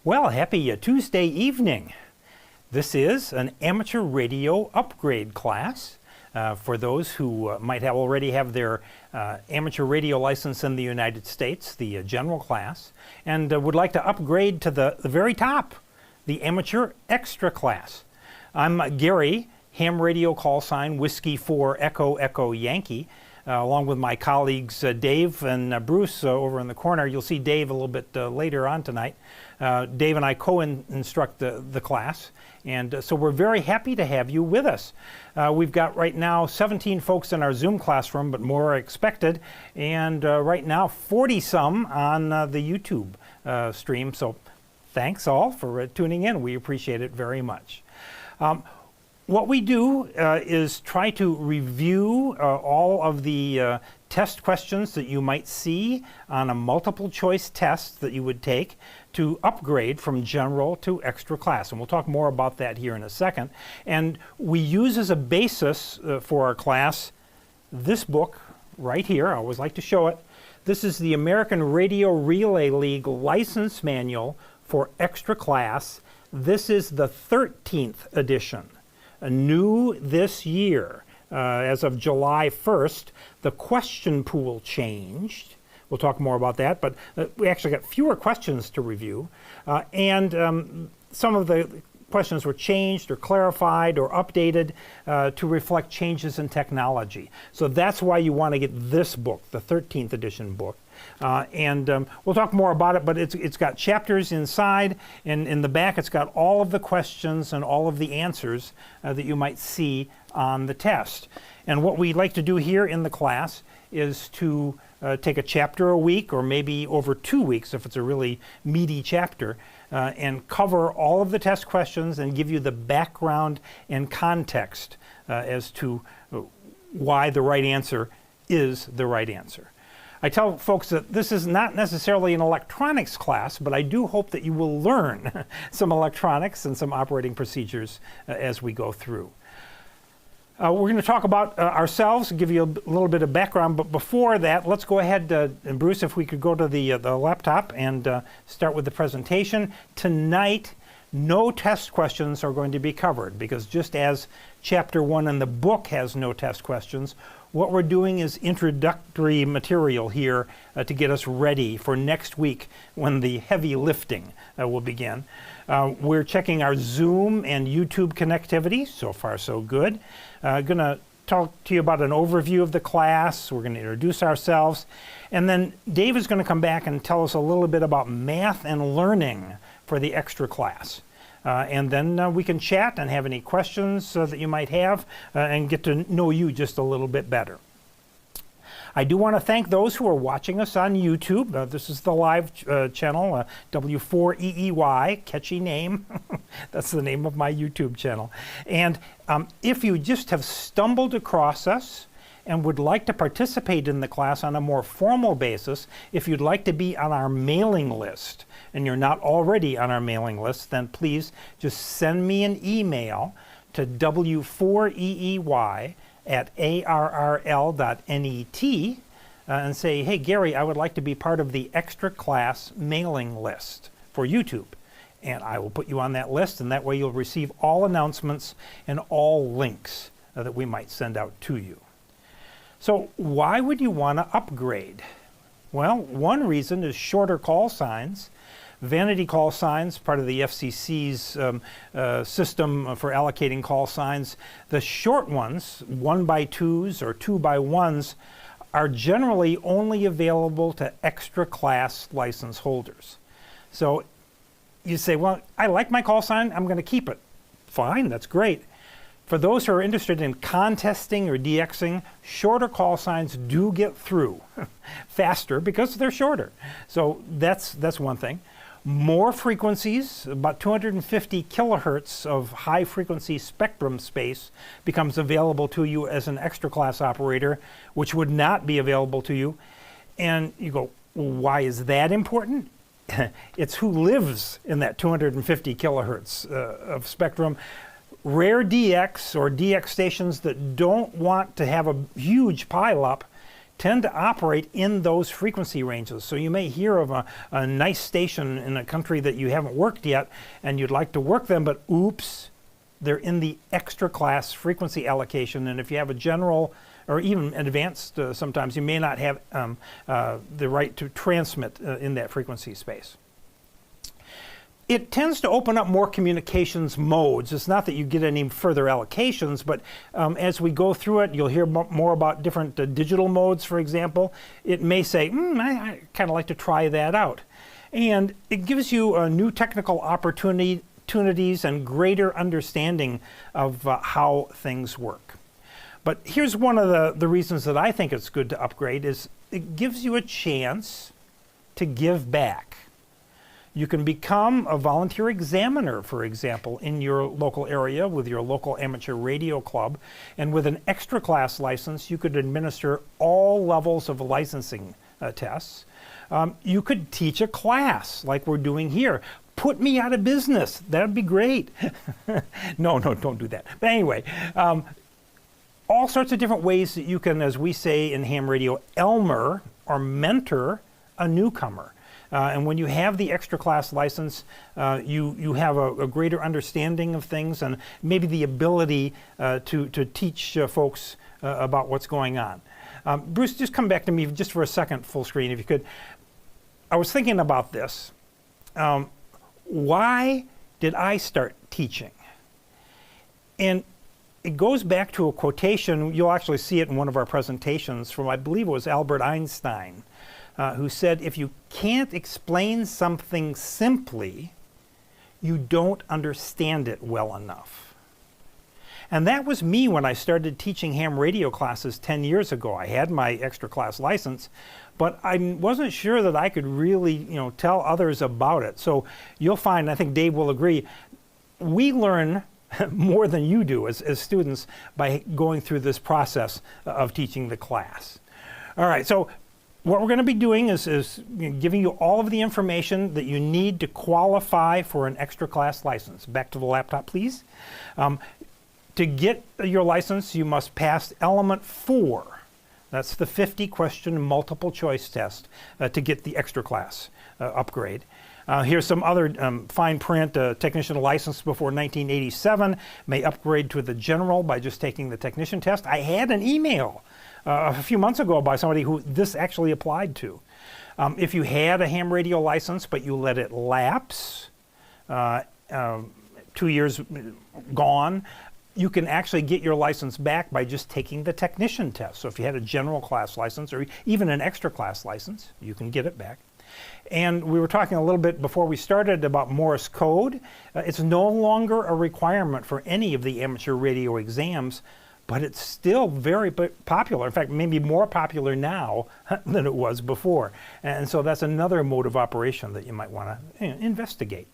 Well, happy Tuesday evening. This is an amateur radio upgrade class for those who might already have their amateur radio license in the United States, the general class, and would like to upgrade to the very top, the amateur extra class. I'm Gary, ham radio call sign Whiskey 4 Echo Echo Yankee, along with my colleagues Dave and Bruce over in the corner. You'll see Dave a little bit later on tonight. Dave and I co-instruct the class, and so we're very happy to have you with us. We've got right now 17 folks in our Zoom classroom, but more are expected, and right now 40-some on the YouTube stream, so thanks all for tuning in. We appreciate it very much. What we do is try to review all of the test questions that you might see on a multiple choice test that you would take to upgrade from general to extra class. And we'll talk more about that here in a second. And we use as a basis for our class this book right here. I always like to show it. This is the American Radio Relay League License Manual for Extra Class. This is the 13th edition. New this year, as of July 1st, the question pool changed. We'll talk more about that, but we actually got fewer questions to review, and some of the questions were changed or clarified or updated to reflect changes in technology. So that's why you want to get this book, the 13th edition book. And we'll talk more about it, but it's got chapters inside, and in the back it's got all of the questions and all of the answers that you might see on the test. And what we like to do here in the class is to take a chapter a week, or maybe over 2 weeks if it's a really meaty chapter, and cover all of the test questions and give you the background and context as to why the right answer is the right answer. I tell folks that this is not necessarily an electronics class, but I do hope that you will learn some electronics and some operating procedures as we go through. We're going to talk about ourselves, give you a little bit of background, but before that, let's go ahead, and Bruce, if we could go to the laptop and start with the presentation. Tonight, no test questions are going to be covered, because just as Chapter 1 in the book has no test questions, what we're doing is introductory material here to get us ready for next week when the heavy lifting will begin. We're checking our Zoom and YouTube connectivity. So far, so good. Going to talk to you about an overview of the class. We're going to introduce ourselves. And then Dave is going to come back and tell us a little bit about math and learning for the extra class. And then we can chat and have any questions that you might have and get to know you just a little bit better. I do want to thank those who are watching us on YouTube. This is the live channel, W4EEY, catchy name. That's the name of my YouTube channel. And if you just have stumbled across us and would like to participate in the class on a more formal basis, if you'd like to be on our mailing list, and you're not already on our mailing list, then please just send me an email to w4eey@arrl.net and say, hey, Gary, I would like to be part of the extra class mailing list for YouTube. And I will put you on that list, and that way you'll receive all announcements and all links that we might send out to you. So why would you want to upgrade? Well, one reason is shorter call signs. Vanity call signs, part of the FCC's system for allocating call signs. The short ones, 1x2s or 2x1s, are generally only available to extra class license holders. So you say, well, I like my call sign, I'm going to keep it. Fine, that's great. For those who are interested in contesting or DXing, shorter call signs do get through faster because they're shorter. So that's one thing. More frequencies, about 250 kilohertz of high frequency spectrum space becomes available to you as an extra class operator, which would not be available to you. And you go, well, why is that important? It's who lives in that 250 kilohertz of spectrum. Rare DX or DX stations that don't want to have a huge pileup tend to operate in those frequency ranges. So you may hear of a nice station in a country that you haven't worked yet and you'd like to work them, but oops, they're in the extra class frequency allocation. And if you have a general or even advanced, sometimes you may not have the right to transmit in that frequency space. It tends to open up more communications modes. It's not that you get any further allocations, but as we go through it, you'll hear more about different digital modes, for example. It may say, I kind of like to try that out. And it gives you new technical opportunities and greater understanding of how things work. But here's one of the reasons that I think it's good to upgrade is it gives you a chance to give back. You can become a volunteer examiner, for example, in your local area with your local amateur radio club. And with an extra class license, you could administer all levels of licensing tests. You could teach a class like we're doing here. Put me out of business. That'd be great. No, don't do that. But anyway, all sorts of different ways that you can, as we say in ham radio, Elmer or mentor a newcomer. And when you have the extra class license, you have a greater understanding of things and maybe the ability to teach folks about what's going on. Bruce, just come back to me just for a second, full screen, if you could. I was thinking about this. Why did I start teaching? And it goes back to a quotation, you'll actually see it in one of our presentations from, I believe it was Albert Einstein, who said, if you can't explain something simply, you don't understand it well enough. And that was me when I started teaching ham radio classes 10 years ago. I had my extra class license, but I wasn't sure that I could really, tell others about it. So you'll find, I think Dave will agree, we learn more than you do as students by going through this process of teaching the class. All right, so what we're going to be doing is giving you all of the information that you need to qualify for an extra class license. Back to the laptop, please. To get your license, you must pass element 4. That's the 50-question multiple choice test to get the extra class upgrade. Here's some other fine print. Technician license before 1987 may upgrade to the general by just taking the technician test. I had an email a few months ago by somebody who this actually applied to. If you had a ham radio license but you let it lapse, 2 years gone, you can actually get your license back by just taking the technician test. So if you had a general class license or even an extra class license, you can get it back. And we were talking a little bit before we started about Morse code. It's no longer a requirement for any of the amateur radio exams, but it's still very popular. In fact, maybe more popular now than it was before. And so that's another mode of operation that you might want to investigate.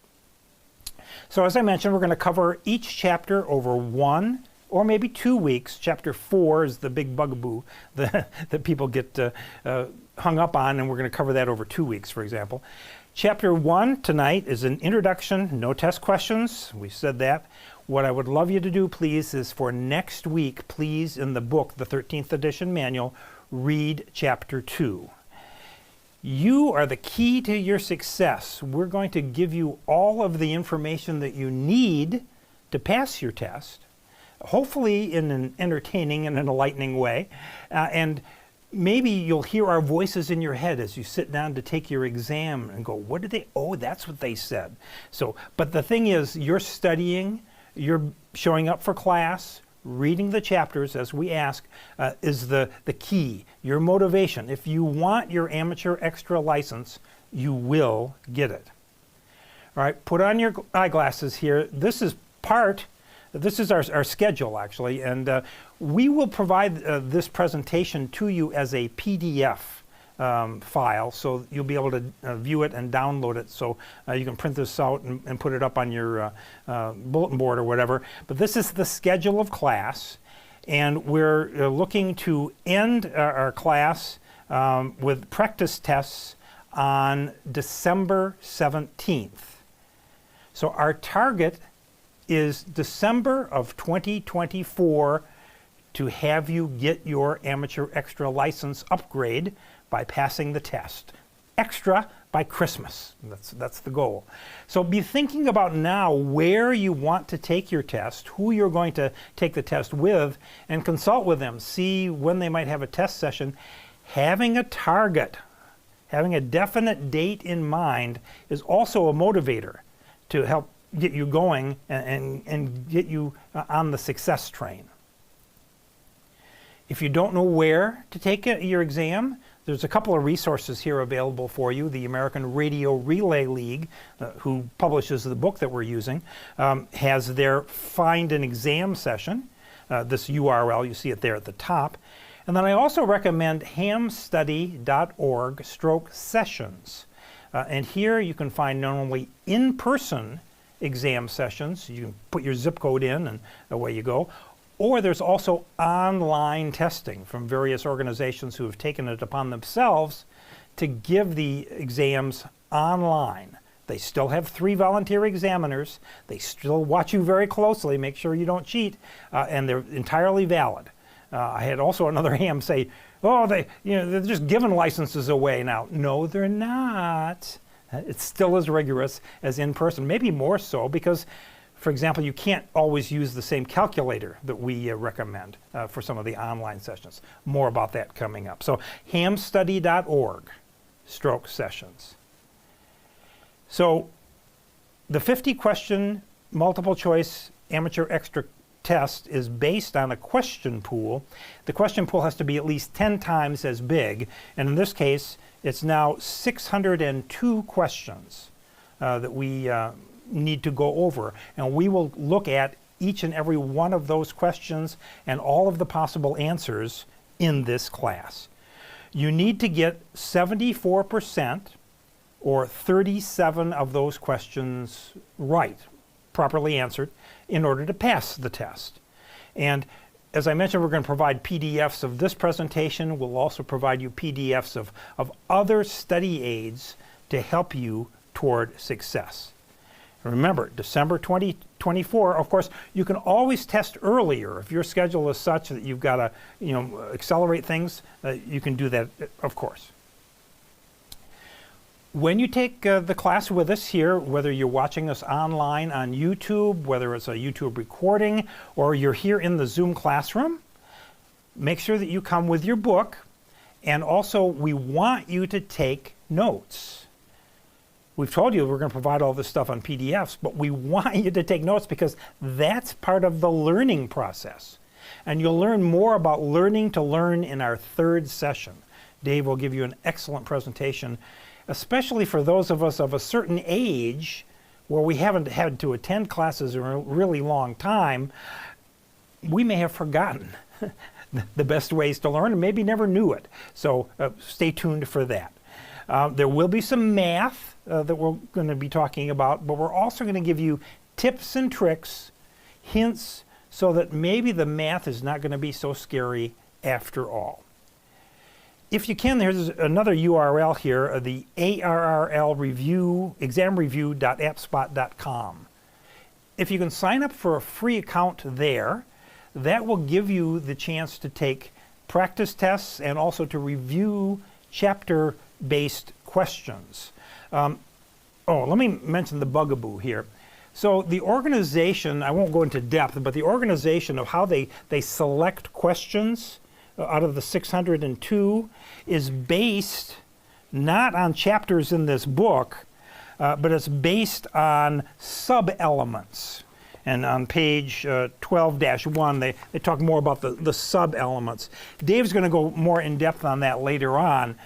So as I mentioned, we're going to cover each chapter over 1 or maybe 2 weeks. Chapter 4 is the big bugaboo that people get hung up on, and we're going to cover that over 2 weeks, for example. Chapter 1 tonight is an introduction, no test questions. We said that. What I would love you to do, please, is for next week, please, in the book, the 13th edition manual, read Chapter 2. You are the key to your success. We're going to give you all of the information that you need to pass your test, hopefully in an entertaining and an enlightening way. And maybe you'll hear our voices in your head as you sit down to take your exam and go, what did they, oh, that's what they said. So, but the thing is, you're studying, you're showing up for class, reading the chapters as we ask is the key, your motivation. If you want your amateur extra license, you will get it. All right, put on your eyeglasses here. This is our schedule actually, and we will provide this presentation to you as a PDF file, so you'll be able to view it and download it, so you can print this out and put it up on your bulletin board or whatever. But this is the schedule of class, and we're looking to end our class with practice tests on December 17th. So our target is December of 2024 to have you get your Amateur Extra license upgrade by passing the test. Extra by Christmas. That's the goal. So be thinking about now where you want to take your test, who you're going to take the test with, and consult with them. See when they might have a test session. Having a target, having a definite date in mind is also a motivator to help get you going and get you on the success train. If you don't know where to take your exam, there's a couple of resources here available for you. The American Radio Relay League, who publishes the book that we're using, has their Find an Exam session. This URL, you see it there at the top. And then I also recommend hamstudy.org/sessions. And here you can find not only in-person exam sessions, you can put your zip code in and away you go, or there's also online testing from various organizations who have taken it upon themselves to give the exams online. They still have 3 volunteer examiners. They still watch you very closely, make sure you don't cheat, and they're entirely valid. I had also another ham say, "Oh, they're just giving licenses away now." No, they're not. It's still as rigorous as in person, maybe more so because, for example, you can't always use the same calculator that we recommend for some of the online sessions. More about that coming up. So hamstudy.org/sessions. So the 50-question multiple choice amateur extra test is based on a question pool. The question pool has to be at least 10 times as big, and in this case it's now 602 questions that we need to go over, and we will look at each and every one of those questions and all of the possible answers in this class. You need to get 74% or 37 of those questions right, properly answered, in order to pass the test. And as I mentioned, we're going to provide PDFs of this presentation. We'll also provide you PDFs of other study aids to help you toward success. Remember, December 2024, of course, you can always test earlier. If your schedule is such that you've got to accelerate things, you can do that, of course. When you take the class with us here, whether you're watching us online on YouTube, whether it's a YouTube recording, or you're here in the Zoom classroom, make sure that you come with your book. And also, we want you to take notes. We've told you we're going to provide all this stuff on PDFs, but we want you to take notes because that's part of the learning process. And you'll learn more about learning to learn in our 3rd session. Dave will give you an excellent presentation, especially for those of us of a certain age where we haven't had to attend classes in a really long time. We may have forgotten the best ways to learn and maybe never knew it. So stay tuned for that. There will be some math that we're going to be talking about, but we're also going to give you tips and tricks, hints, so that maybe the math is not going to be so scary after all. If you can, there's another URL here, the ARRL review, examreview.appspot.com. If you can sign up for a free account there, that will give you the chance to take practice tests and also to review chapter-based questions. Let me mention the bugaboo here. So the organization, I won't go into depth, but the organization of how they select questions out of the 602 is based not on chapters in this book, but it's based on sub-elements. And on page 12-1, they talk more about the sub-elements. Dave's going to go more in depth on that later on.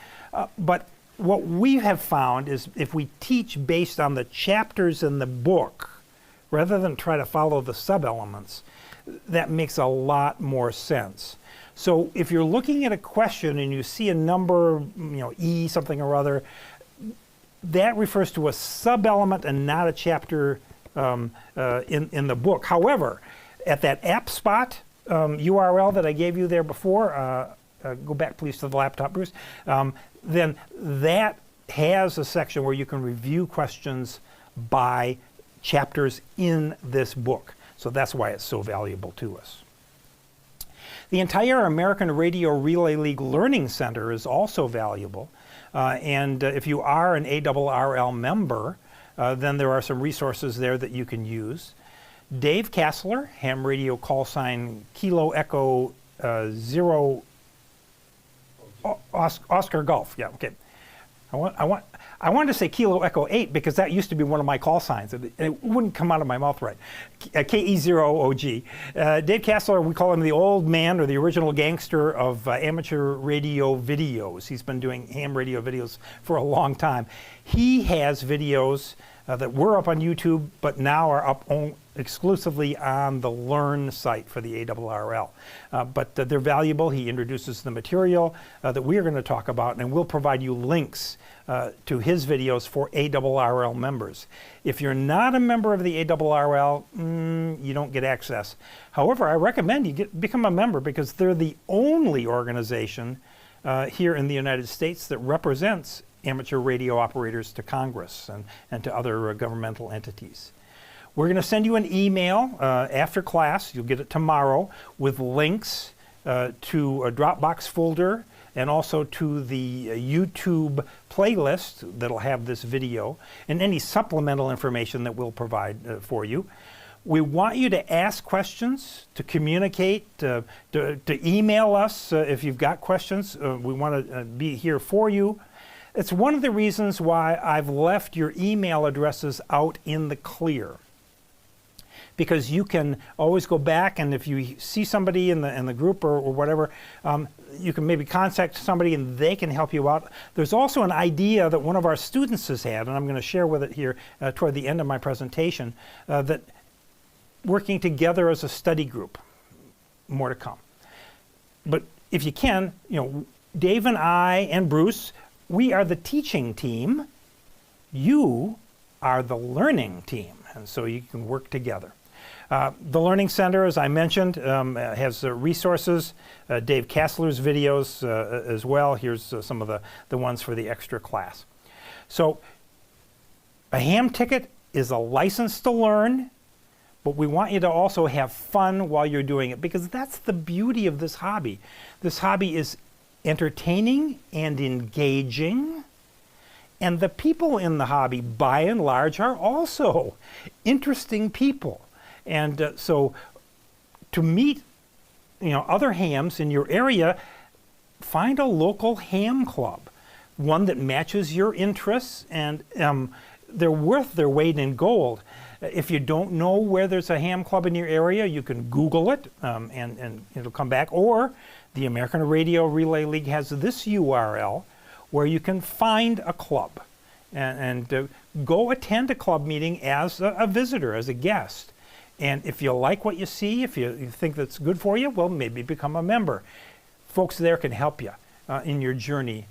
But what we have found is if we teach based on the chapters in the book, rather than try to follow the sub-elements, that makes a lot more sense. So if you're looking at a question and you see a number, E something or other, that refers to a sub-element and not a chapter in the book. However, at that AppSpot URL that I gave you there before, go back please to the laptop, Bruce, then that has a section where you can review questions by chapters in this book. So that's why it's so valuable to us. The entire American Radio Relay League Learning Center is also valuable. And if you are an ARRL member, then there are some resources there that you can use. Dave Kassler, ham radio call sign Kilo Echo 0 Oscar Golf. Yeah, okay. I wanted to say Kilo Echo 8 because that used to be one of my call signs. It wouldn't come out of my mouth right. KE0OG. Dave Kassler, we call him the old man or the original gangster of amateur radio videos. He's been doing ham radio videos for a long time. He has videos that were up on YouTube, but now are up exclusively on the Learn site for the ARRL. But they're valuable. He introduces the material that we're going to talk about, and we'll provide you links to his videos for ARRL members. If you're not a member of the ARRL, you don't get access. However, I recommend you become a member because they're the only organization here in the United States that represents amateur radio operators to Congress and to other governmental entities. We're going to send you an email after class. You'll get it tomorrow with links to a Dropbox folder and also to the YouTube playlist that'll have this video and any supplemental information that we'll provide for you. We want you to ask questions, to communicate, to email us if you've got questions. We want to be here for you. It's one of the reasons why I've left your email addresses out in the clear, because you can always go back, and if you see somebody in the group or whatever, you can maybe contact somebody and they can help you out. There's also an idea that one of our students has had, and I'm going to share with it here toward the end of my presentation, that working together as a study group, more to come. But if you can, Dave and I and Bruce, we are the teaching team. You are the learning team, and so you can work together. The Learning Center, as I mentioned, has resources, Dave Kassler's videos as well. Here's some of the ones for the extra class. So a ham ticket is a license to learn, but we want you to also have fun while you're doing it, because that's the beauty of this hobby. This hobby is entertaining and engaging, and the people in the hobby, by and large, are also interesting people. And so to meet other hams in your area, find a local ham club, one that matches your interests, and they're worth their weight in gold. If you don't know where there's a ham club in your area, you can Google it and it'll come back. Or the American Radio Relay League has this URL where you can find a club and go attend a club meeting as a visitor, as a guest. And if you like what you see, if you think that's good for you, well, maybe become a member. Folks there can help you in your journey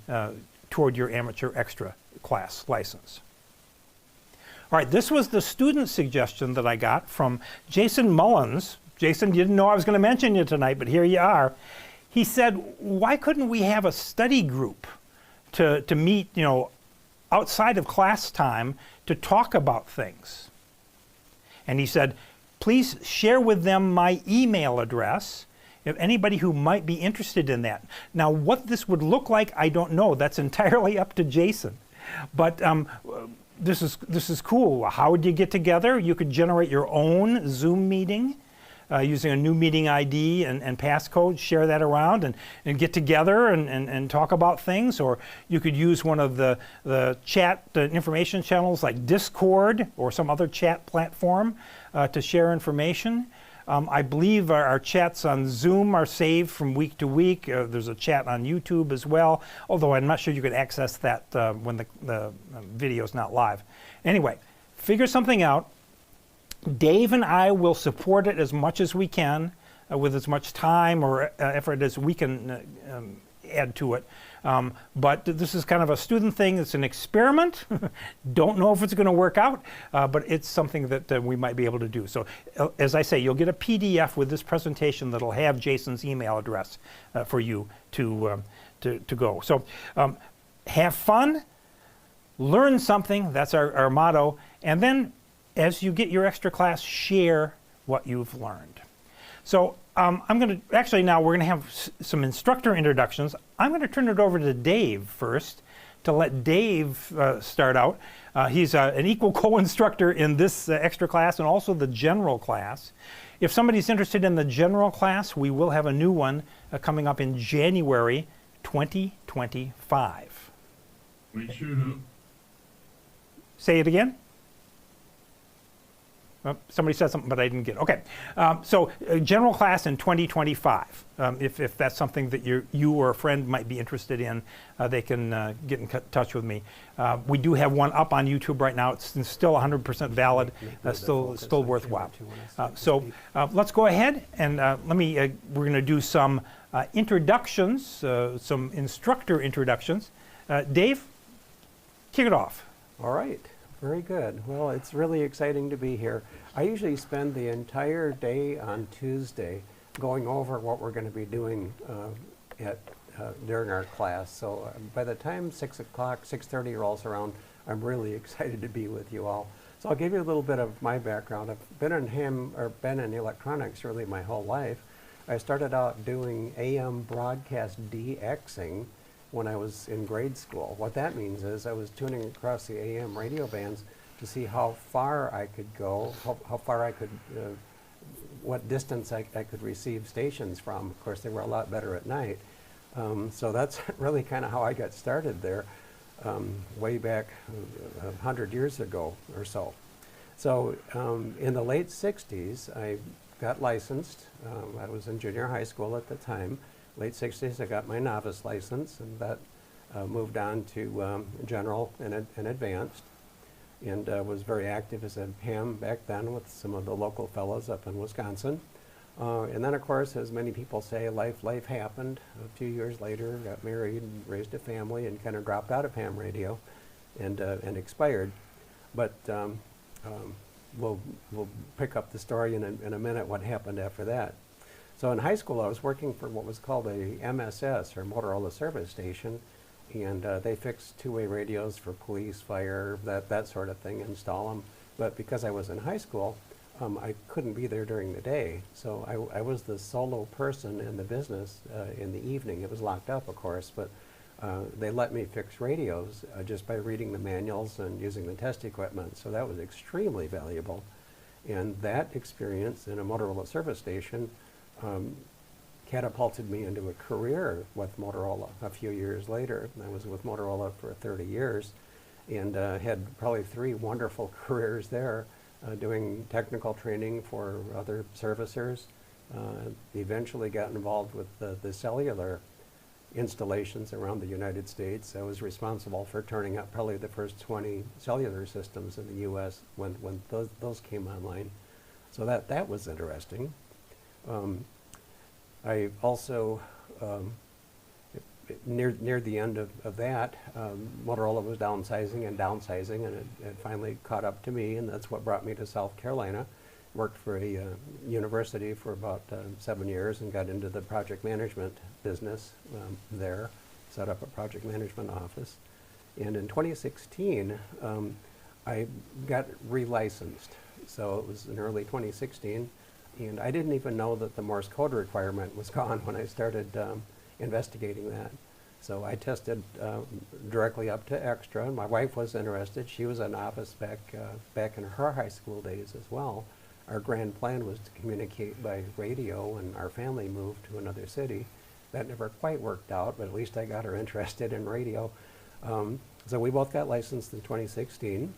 toward your amateur extra class license. All right, this was the student suggestion that I got from Jason Mullins. Jason, you didn't know I was going to mention you tonight, but here you are. He said, why couldn't we have a study group to meet, outside of class time to talk about things? And he said, please share with them my email address if anybody who might be interested in that. Now, what this would look like, I don't know. That's entirely up to Jason. But this is cool. How would you get together? You could generate your own Zoom meeting using a new meeting ID and passcode, share that around and get together and talk about things. Or you could use one of the chat information channels like Discord or some other chat platform to share information. I believe our chats on Zoom are saved from week to week. There's a chat on YouTube as well, although I'm not sure you can access that when the video is not live. Anyway, figure something out. Dave and I will support it as much as we can with as much time or effort as we can add to it. But this is kind of a student thing. It's an experiment. Don't know if it's going to work out, but it's something that we might be able to do. So as I say, you'll get a PDF with this presentation that'll have Jason's email address for you to go. So have fun, learn something. That's our motto. And then as you get your extra class, share what you've learned. So I'm going to, actually now we're going to have some instructor introductions. I'm going to turn it over to Dave first to let Dave start out. He's an equal co-instructor in this extra class and also the general class. If somebody's interested in the general class, we will have a new one coming up in January 2025. Wait, shoot up. Say it again. Somebody said something, but I didn't get it. Okay, so general class in 2025. If that's something that you or a friend might be interested in, they can get in touch with me. We do have one up on YouTube right now. It's still 100% valid, still worthwhile. So let's go ahead and we're going to do some introductions, some instructor introductions. Dave, kick it off. All right. Very good. Well, it's really exciting to be here. I usually spend the entire day on Tuesday going over what we're going to be doing during our class. So by the time 6 o'clock, 6:30 rolls around, I'm really excited to be with you all. So I'll give you a little bit of my background. I've been in electronics really my whole life. I started out doing AM broadcast DXing when I was in grade school. What that means is I was tuning across the AM radio bands to see how far I could go, how far I could, what distance I could receive stations from. Of course, they were a lot better at night. So that's really kind of how I got started there, way back 100 years ago or so. So in the late 60s, I got licensed. I was in junior high school at the time. Late 60s, I got my novice license, and that moved on to general and advanced, and was very active as a ham back then with some of the local fellows up in Wisconsin. And then, of course, as many people say, life happened. A few years later, got married and raised a family and kind of dropped out of ham radio and expired. But we'll pick up the story in a minute what happened after that. So in high school, I was working for what was called a MSS, or Motorola Service Station, and they fixed two-way radios for police, fire, that sort of thing, install them. But because I was in high school, I couldn't be there during the day. So I was the solo person in the business in the evening. It was locked up, of course, but they let me fix radios just by reading the manuals and using the test equipment. So that was extremely valuable. And that experience in a Motorola service station catapulted me into a career with Motorola a few years later. I was with Motorola for 30 years and had probably 3 wonderful careers there, doing technical training for other servicers. Eventually got involved with the cellular installations around the United States. I was responsible for turning up probably the first 20 cellular systems in the U.S. when those came online. So that was interesting. I also, near the end of that, Motorola was downsizing, and it finally caught up to me, and that's what brought me to South Carolina. Worked for a university for about 7 years and got into the project management business there, set up a project management office. And in 2016, I got relicensed. So it was in early 2016. And I didn't even know that the Morse code requirement was gone when I started investigating that. So I tested directly up to extra, and my wife was interested. She was a novice back in her high school days as well. Our grand plan was to communicate by radio, and our family moved to another city. That never quite worked out, but at least I got her interested in radio. So we both got licensed in 2016.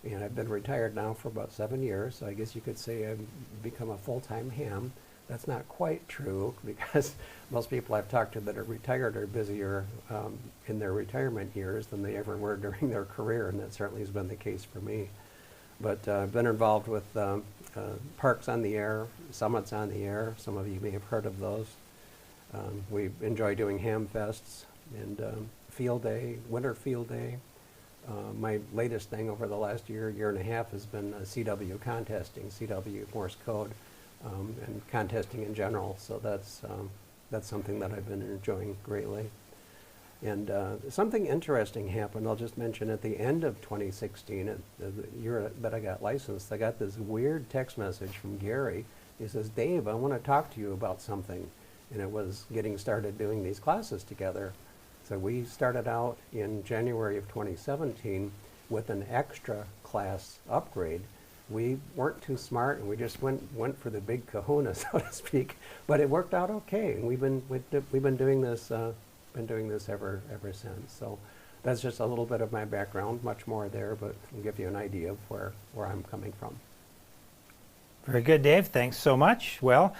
And I've been retired now for about 7 years, so I guess you could say I've become a full-time ham. That's not quite true, because most people I've talked to that are retired are busier in their retirement years than they ever were during their career, and that certainly has been the case for me. But I've been involved with Parks on the Air, Summits on the Air. Some of you may have heard of those. We enjoy doing ham fests and field day, winter field day. My latest thing over the last year and a half has been CW contesting, CW Morse code, and contesting in general. So that's something that I've been enjoying greatly. And something interesting happened. I'll just mention at the end of 2016, the year that I got licensed, I got this weird text message from Gary He says, Dave, I want to talk to you about something. And it was getting started doing these classes together. So we started out in January of 2017 with an extra class upgrade. We weren't too smart, and we just went for the big kahuna, so to speak. But it worked out okay, and we've been doing this ever since. So that's just a little bit of my background. Much more there, but I'll give you an idea of where I'm coming from. Very good, Dave. Thanks so much. Well,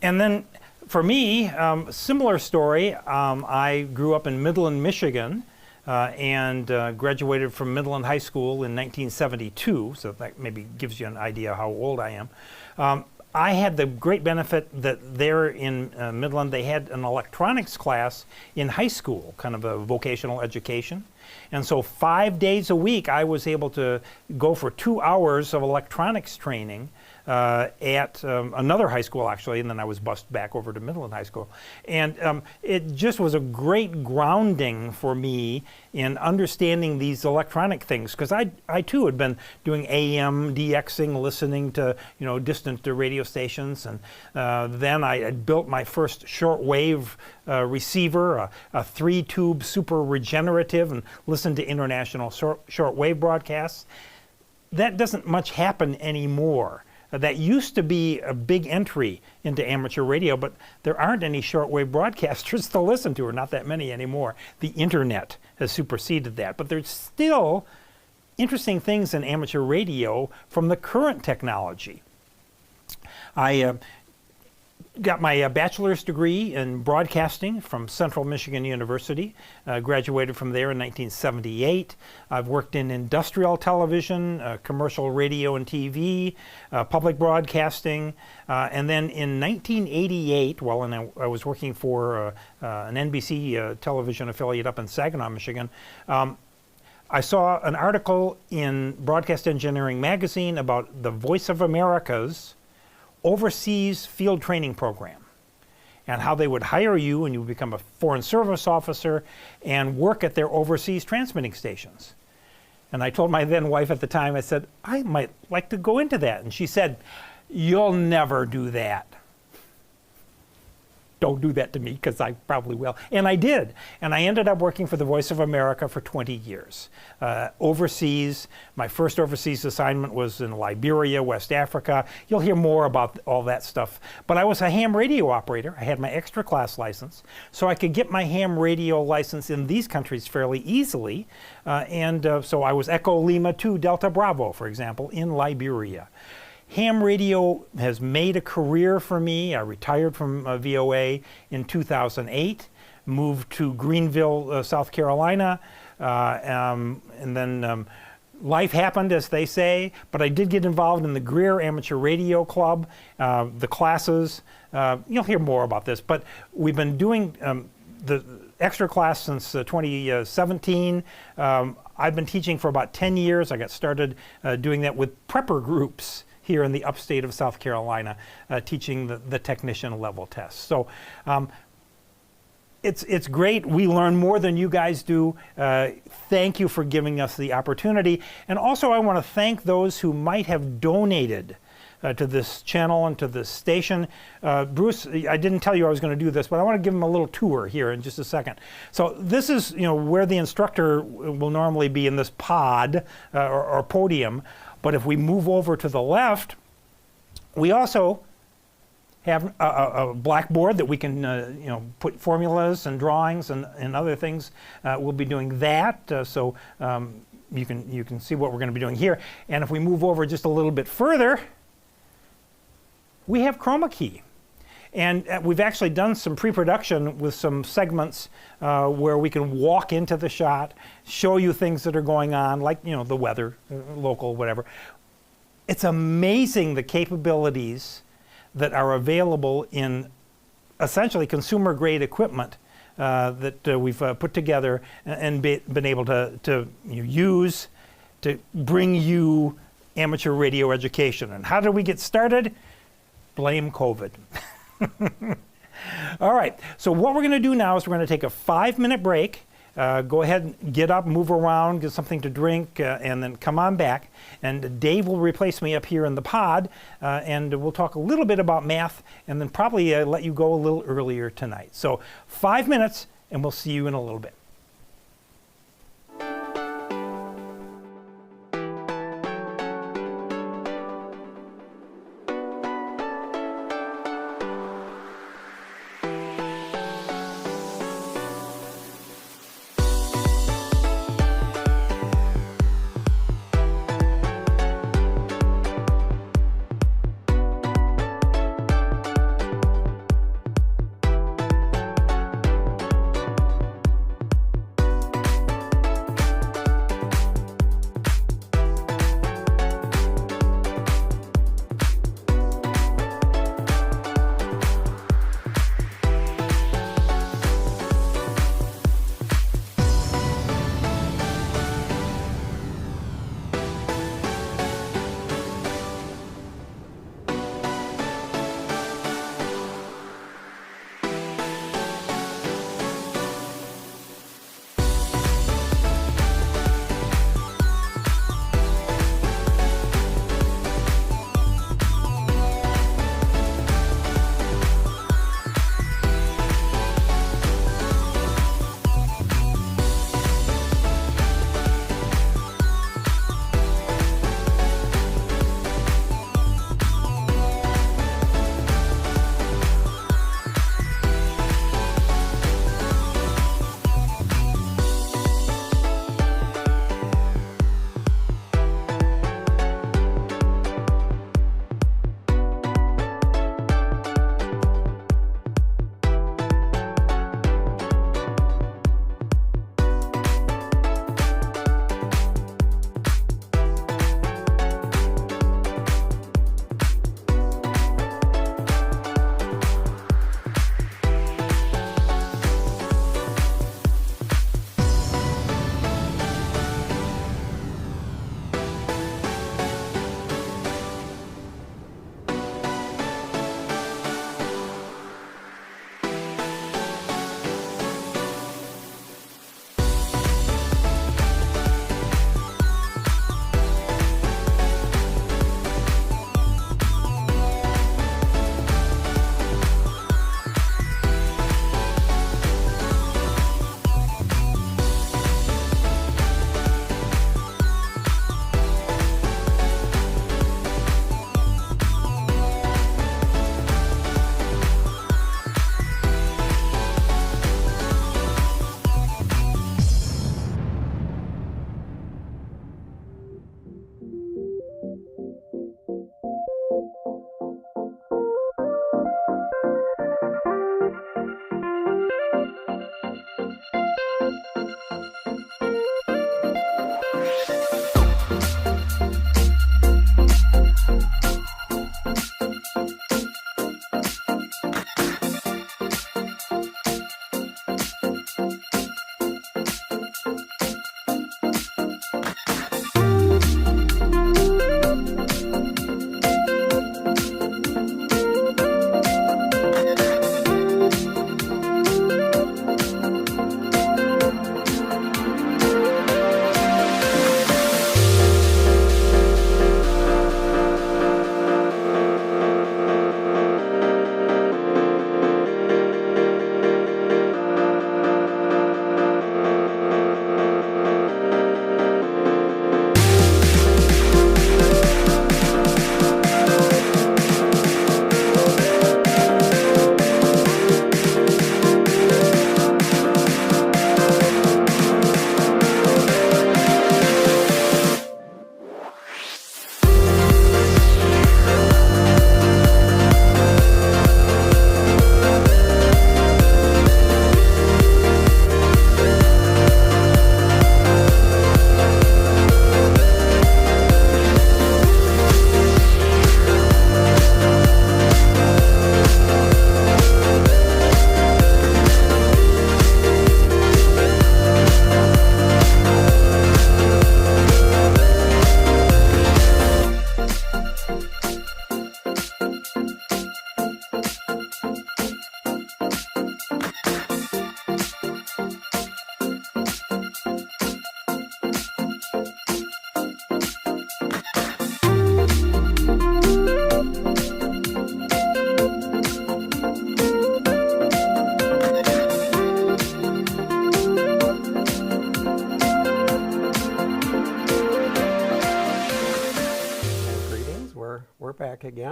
and then for me, similar story. I grew up in Midland, Michigan, and graduated from Midland High School in 1972, so that maybe gives you an idea how old I am. I had the great benefit that there in Midland they had an electronics class in high school, kind of a vocational education. And so 5 days a week I was able to go for 2 hours of electronics training at another high school, actually, and then I was bused back over to Midland High School. And it just was a great grounding for me in understanding these electronic things, because I too had been doing AM DXing, listening to distant radio stations, and then I had built my first shortwave receiver, a 3-tube super regenerative, and listened to international shortwave broadcasts. That doesn't much happen anymore. That used to be a big entry into amateur radio, but there aren't any shortwave broadcasters to listen to, or not that many anymore. The internet has superseded that, but there's still interesting things in amateur radio from the current technology. I got my bachelor's degree in broadcasting from Central Michigan University. Graduated from there in 1978. I've worked in industrial television, commercial radio and TV, public broadcasting, and then in 1988, I was working for an NBC television affiliate up in Saginaw, Michigan, I saw an article in Broadcast Engineering magazine about the Voice of America's overseas field training program, and how they would hire you and you would become a foreign service officer and work at their overseas transmitting stations. And I told my then wife at the time, I said, I might like to go into that. And she said, you'll never do that. Don't do that to me, because I probably will. And I did. And I ended up working for the Voice of America for 20 years. Overseas, my first overseas assignment was in Liberia, West Africa. You'll hear more about all that stuff. But I was a ham radio operator. I had my extra class license, so I could get my ham radio license in these countries fairly easily. So I was Echo Lima 2 Delta Bravo, for example, in Liberia. Ham radio has made a career for me. I retired from VOA in 2008, moved to Greenville, South Carolina, and then life happened, as they say, but I did get involved in the Greer Amateur Radio Club, the classes. You'll hear more about this, but we've been doing the extra class since 2017. I've been teaching for about 10 years. I got started doing that with prepper groups here in the upstate of South Carolina, teaching the technician level tests. So it's great. We learn more than you guys do. Thank you for giving us the opportunity. And also I want to thank those who might have donated to this channel and to this station. Bruce, I didn't tell you I was going to do this, but I want to give him a little tour here in just a second. So this is where the instructor will normally be in this pod or podium. But if we move over to the left, we also have a blackboard that we can put formulas and drawings and other things. We'll be doing that, so you can see what we're going to be doing here. And if we move over just a little bit further, we have chroma key. And we've actually done some pre-production with some segments where we can walk into the shot, show you things that are going on, like the weather, local, whatever. It's amazing the capabilities that are available in essentially consumer-grade equipment that we've put together and been able to use to bring you amateur radio education. And how did we get started? Blame COVID. All right, so what we're going to do now is we're going to take a 5-minute break. go ahead and get up, move around, get something to drink, and then come on back. And Dave will replace me up here in the pod, and we'll talk a little bit about math, and then probably let you go a little earlier tonight. So 5 minutes, and we'll see you in a little bit.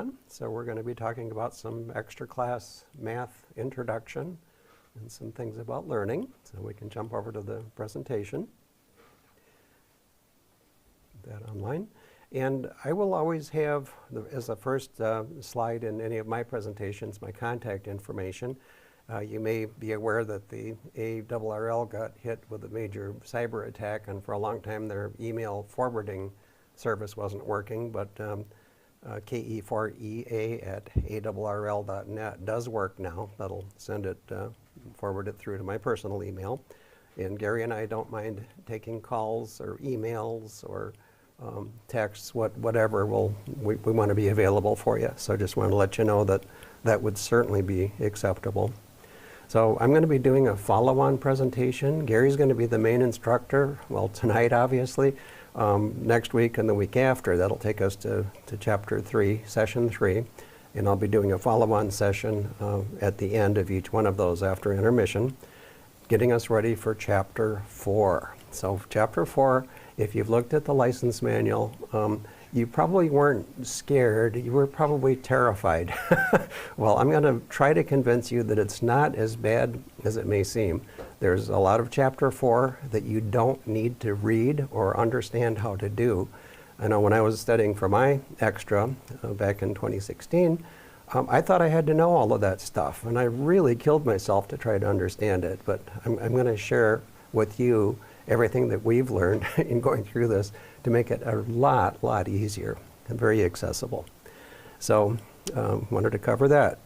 again. So we're going to be talking about some extra class math introduction and some things about learning. So we can jump over to the presentation. That online. And I will always have, as the first slide in any of my presentations, my contact information. You may be aware that the ARRL got hit with a major cyber attack, and for a long time their email forwarding service wasn't working, but ke4ea@arrl.net does work now. That'll send it, forward it through to my personal email. And Gary and I don't mind taking calls or emails or texts, whatever. We want to be available for you. So just want to let you know that that would certainly be acceptable. So I'm going to be doing a follow-on presentation. Gary's going to be the main instructor, well, tonight obviously, next week and the week after. That'll take us to chapter 3, session 3, and I'll be doing a follow-on session at the end of each one of those after intermission, getting us ready for chapter 4. So chapter 4, if you've looked at the license manual, you probably weren't scared, you were probably terrified. Well, I'm going to try to convince you that it's not as bad as it may seem. There's a lot of chapter 4 that you don't need to read or understand how to do. I know when I was studying for my extra back in 2016, I thought I had to know all of that stuff, and I really killed myself to try to understand it. But I'm going to share with you everything that we've learned in going through this to make it a lot easier and very accessible. So wanted to cover that.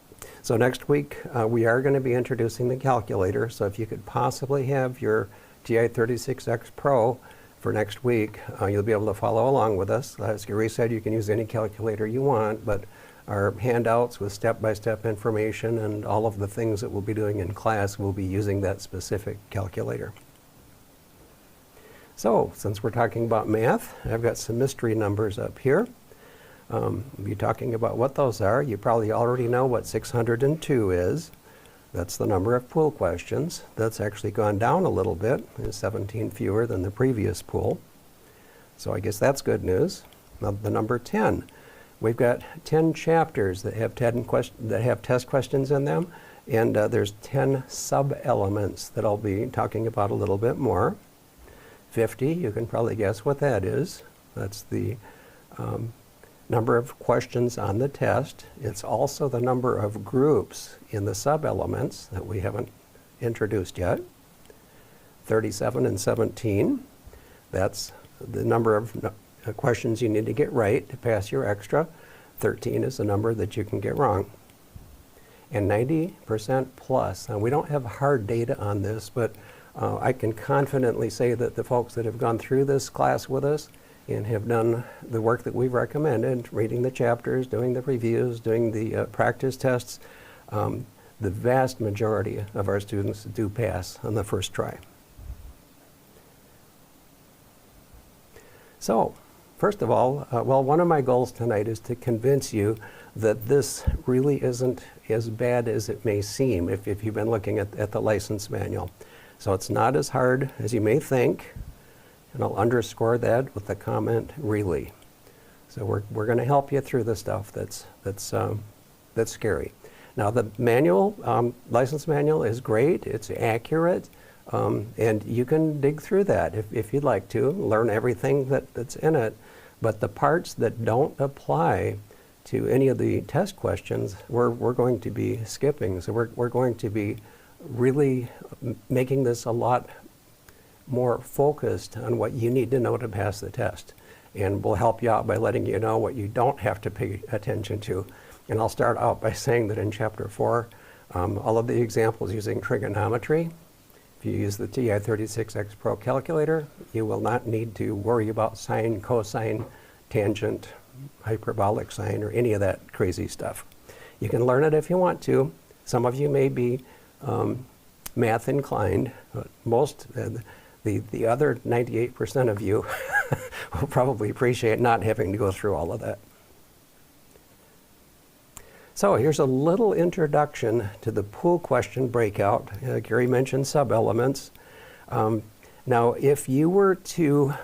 So next week we are going to be introducing the calculator. So if you could possibly have your TI-36X Pro for next week, you'll be able to follow along with us. As Gary said, you can use any calculator you want, but our handouts with step-by-step information and all of the things that we'll be doing in class will be using that specific calculator. So, since we're talking about math, I've got some mystery numbers up here. We'll be talking about what those are. You probably already know what 602 is. That's the number of pool questions. That's actually gone down a little bit. There's 17 fewer than the previous pool. So I guess that's good news. Now the number 10. We've got 10 chapters that have test questions in them, and there's 10 sub-elements that I'll be talking about a little bit more. 50, you can probably guess what that is. That's the number of questions on the test. It's also the number of groups in the sub-elements that we haven't introduced yet. 37 and 17, that's the number of questions you need to get right to pass your extra. 13 is the number that you can get wrong. And 90% plus. Now we don't have hard data on this, but I can confidently say that the folks that have gone through this class with us and have done the work that we've recommended, reading the chapters, doing the reviews, doing the practice tests, the vast majority of our students do pass on the first try. So, first of all, well, one of my goals tonight is to convince you that this really isn't as bad as it may seem if you've been looking at the license manual. So it's not as hard as you may think, and I'll underscore that with the comment "really." So we're going to help you through the stuff that's scary. Now the manual, license manual is great. It's accurate, and you can dig through that if you'd like to learn everything that's in it. But the parts that don't apply to any of the test questions, we're going to be skipping. So we're going to be really making this a lot more focused on what you need to know to pass the test. And we'll help you out by letting you know what you don't have to pay attention to. And I'll start out by saying that in chapter 4, all of the examples using trigonometry, if you use the TI-36X Pro calculator, you will not need to worry about sine, cosine, tangent, hyperbolic sine, or any of that crazy stuff. You can learn it if you want to. Some of you may be math inclined, but most, the other 98% of you will probably appreciate not having to go through all of that. So here's a little introduction to the pool question breakout. Gary mentioned sub-elements. Now, if you were to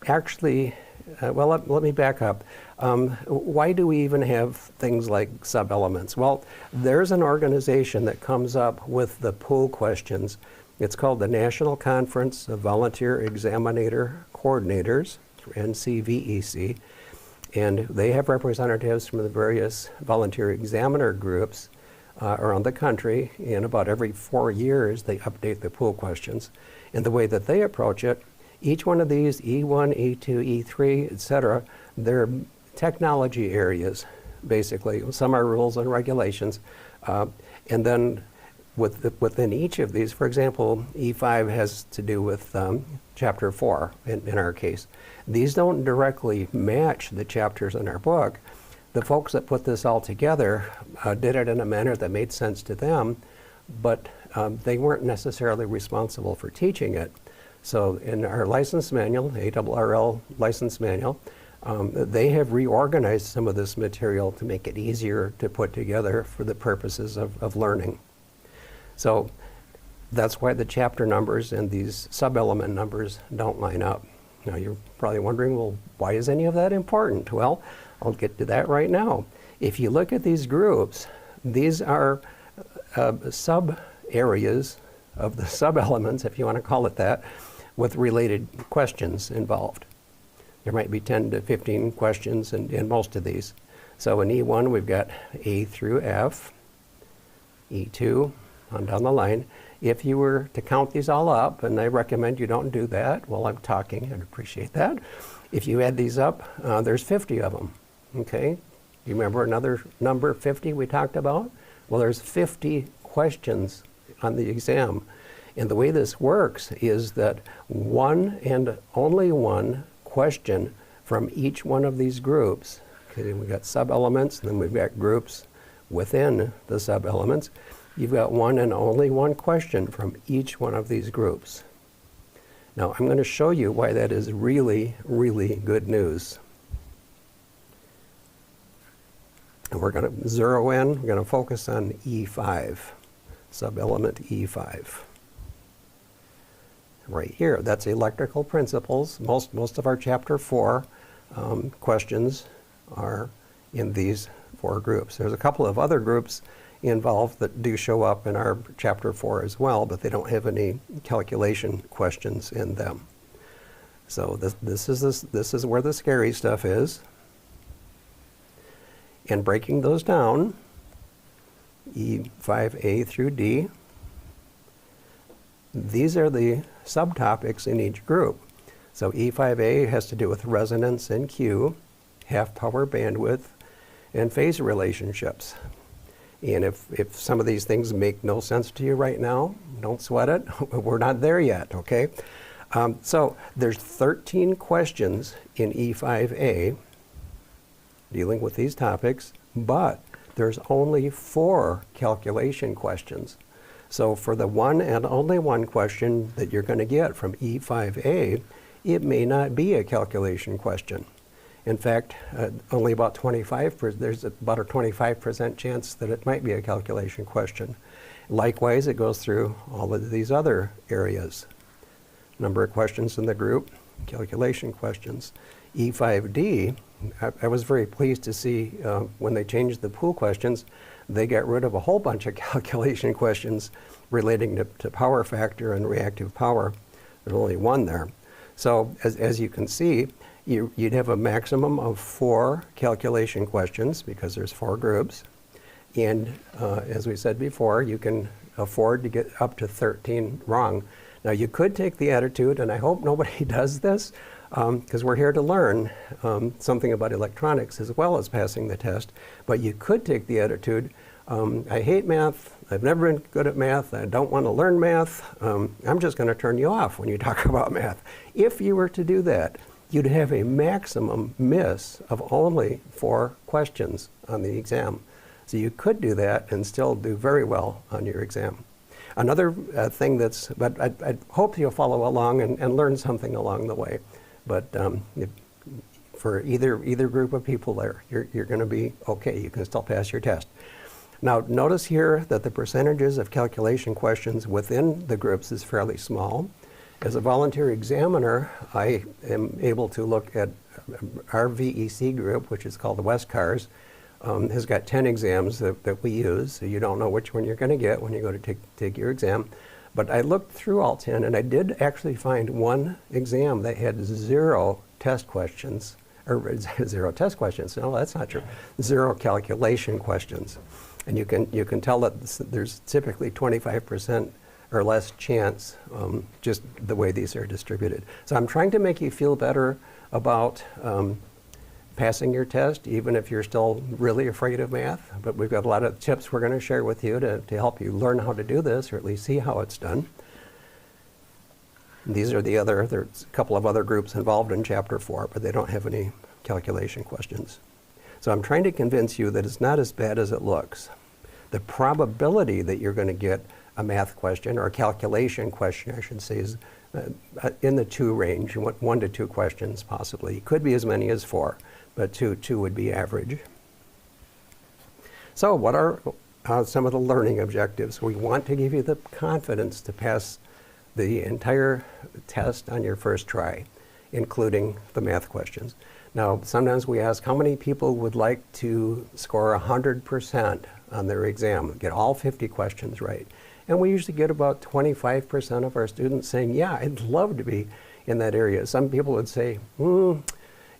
actually Well, let me back up. Why do we even have things like sub-elements? Well, there's an organization that comes up with the pool questions. It's called the National Conference of Volunteer Examinator Coordinators, NCVEC, and they have representatives from the various volunteer examiner groups around the country, and about every 4 years they update the pool questions. And the way that they approach it, each one of these, E1, E2, E3, et cetera, they're technology areas, basically. Some are rules and regulations. And then within each of these, for example, E5 has to do with Chapter 4 in our case. These don't directly match the chapters in our book. The folks that put this all together did it in a manner that made sense to them, but they weren't necessarily responsible for teaching it. So in our license manual, ARRL license manual, they have reorganized some of this material to make it easier to put together for the purposes of learning. So that's why the chapter numbers and these sub-element numbers don't line up. Now you're probably wondering, well, why is any of that important? Well, I'll get to that right now. If you look at these groups, these are sub-areas of the sub-elements, if you want to call it that, with related questions involved. There might be 10 to 15 questions in most of these. So in E1, we've got A through F, E2, on down the line. If you were to count these all up, and I recommend you don't do that while I'm talking, I'd appreciate that. If you add these up, there's 50 of them, okay? Do you remember another number, 50, we talked about? Well, there's 50 questions on the exam. And the way this works is that one and only one question from each one of these groups, okay, we've got sub-elements, and then we've got groups within the sub-elements. You've got one and only one question from each one of these groups. Now, I'm going to show you why that is really, really good news. And we're going to zero in, we're going to focus on E5, sub-element E5. Right here, that's electrical principles. Most of our Chapter 4 questions are in these 4 groups. There's a couple of other groups involved that do show up in our Chapter 4 as well, but they don't have any calculation questions in them. So this is where the scary stuff is. And breaking those down, E5A through D, these are the subtopics in each group. So E5A has to do with resonance and Q, half-power bandwidth, and phase relationships. And if some of these things make no sense to you right now, don't sweat it. We're not there yet, okay? So there's 13 questions in E5A dealing with these topics, but there's only 4 calculation questions. So for the one and only one question that you're going to get from E5A, it may not be a calculation question. In fact, only about 25%, there's about a 25% chance that it might be a calculation question. Likewise, it goes through all of these other areas. Number of questions in the group, calculation questions. E5D, I was very pleased to see when they changed the pool questions, they got rid of a whole bunch of calculation questions relating to power factor and reactive power. There's only one there. So as you can see, you'd have a maximum of 4 calculation questions because there's 4 groups. And as we said before, you can afford to get up to 13 wrong. Now you could take the attitude, and I hope nobody does this, because we're here to learn something about electronics as well as passing the test, but you could take the attitude, I hate math, I've never been good at math, I don't want to learn math, I'm just going to turn you off when you talk about math. If you were to do that, you'd have a maximum miss of only 4 questions on the exam. So you could do that and still do very well on your exam. Another thing but I hope you'll follow along and learn something along the way. But for either group of people there, you're going to be okay. You can still pass your test. Now notice here that the percentages of calculation questions within the groups is fairly small. As a volunteer examiner, I am able to look at our VEC group, which is called the West Cars, has got 10 exams that we use, so you don't know which one you're going to get when you go to take your exam. But I looked through all 10, and I did actually find one exam that had 0 test questions, or 0 test questions. No, that's not true. 0 calculation questions. And you can tell that there's typically 25% or less chance, just the way these are distributed. So I'm trying to make you feel better about passing your test, even if you're still really afraid of math. But we've got a lot of tips we're going to share with you to help you learn how to do this, or at least see how it's done. And these are there's a couple of other groups involved in Chapter 4, but they don't have any calculation questions. So I'm trying to convince you that it's not as bad as it looks. The probability that you're going to get a math question, or a calculation question, I should say, is in the 2 range, 1 to 2 questions possibly. It could be as many as 4, but 2 would be average. So what are some of the learning objectives? We want to give you the confidence to pass the entire test on your first try, including the math questions. Now, sometimes we ask how many people would like to score 100% on their exam, get all 50 questions right. And we usually get about 25% of our students saying, yeah, I'd love to be in that area. Some people would say,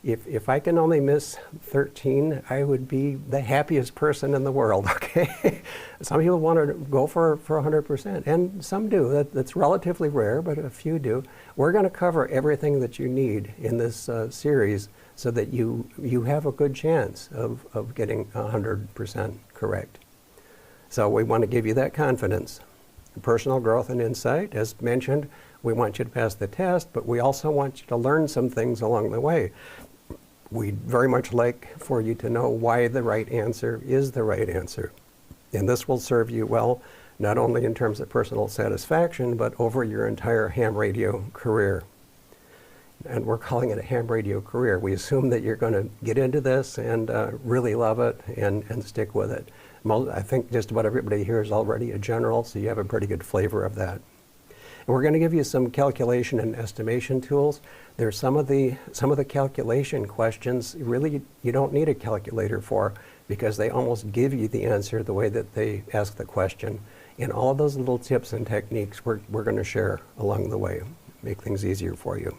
if I can only miss 13, I would be the happiest person in the world, okay? Some people want to go for 100%, and some do. That's relatively rare, but a few do. We're going to cover everything that you need in this series so that you have a good chance of getting 100% correct. So we want to give you that confidence. Personal growth and insight, as mentioned, we want you to pass the test, but we also want you to learn some things along the way. We'd very much like for you to know why the right answer is the right answer. And this will serve you well, not only in terms of personal satisfaction, but over your entire ham radio career. And we're calling it a ham radio career. We assume that you're going to get into this and really love it and stick with it. I think just about everybody here is already a general, so you have a pretty good flavor of that. And we're going to give you some calculation and estimation tools. There's some of the calculation questions really you don't need a calculator for, because they almost give you the answer the way that they ask the question. And all of those little tips and techniques we're going to share along the way, make things easier for you.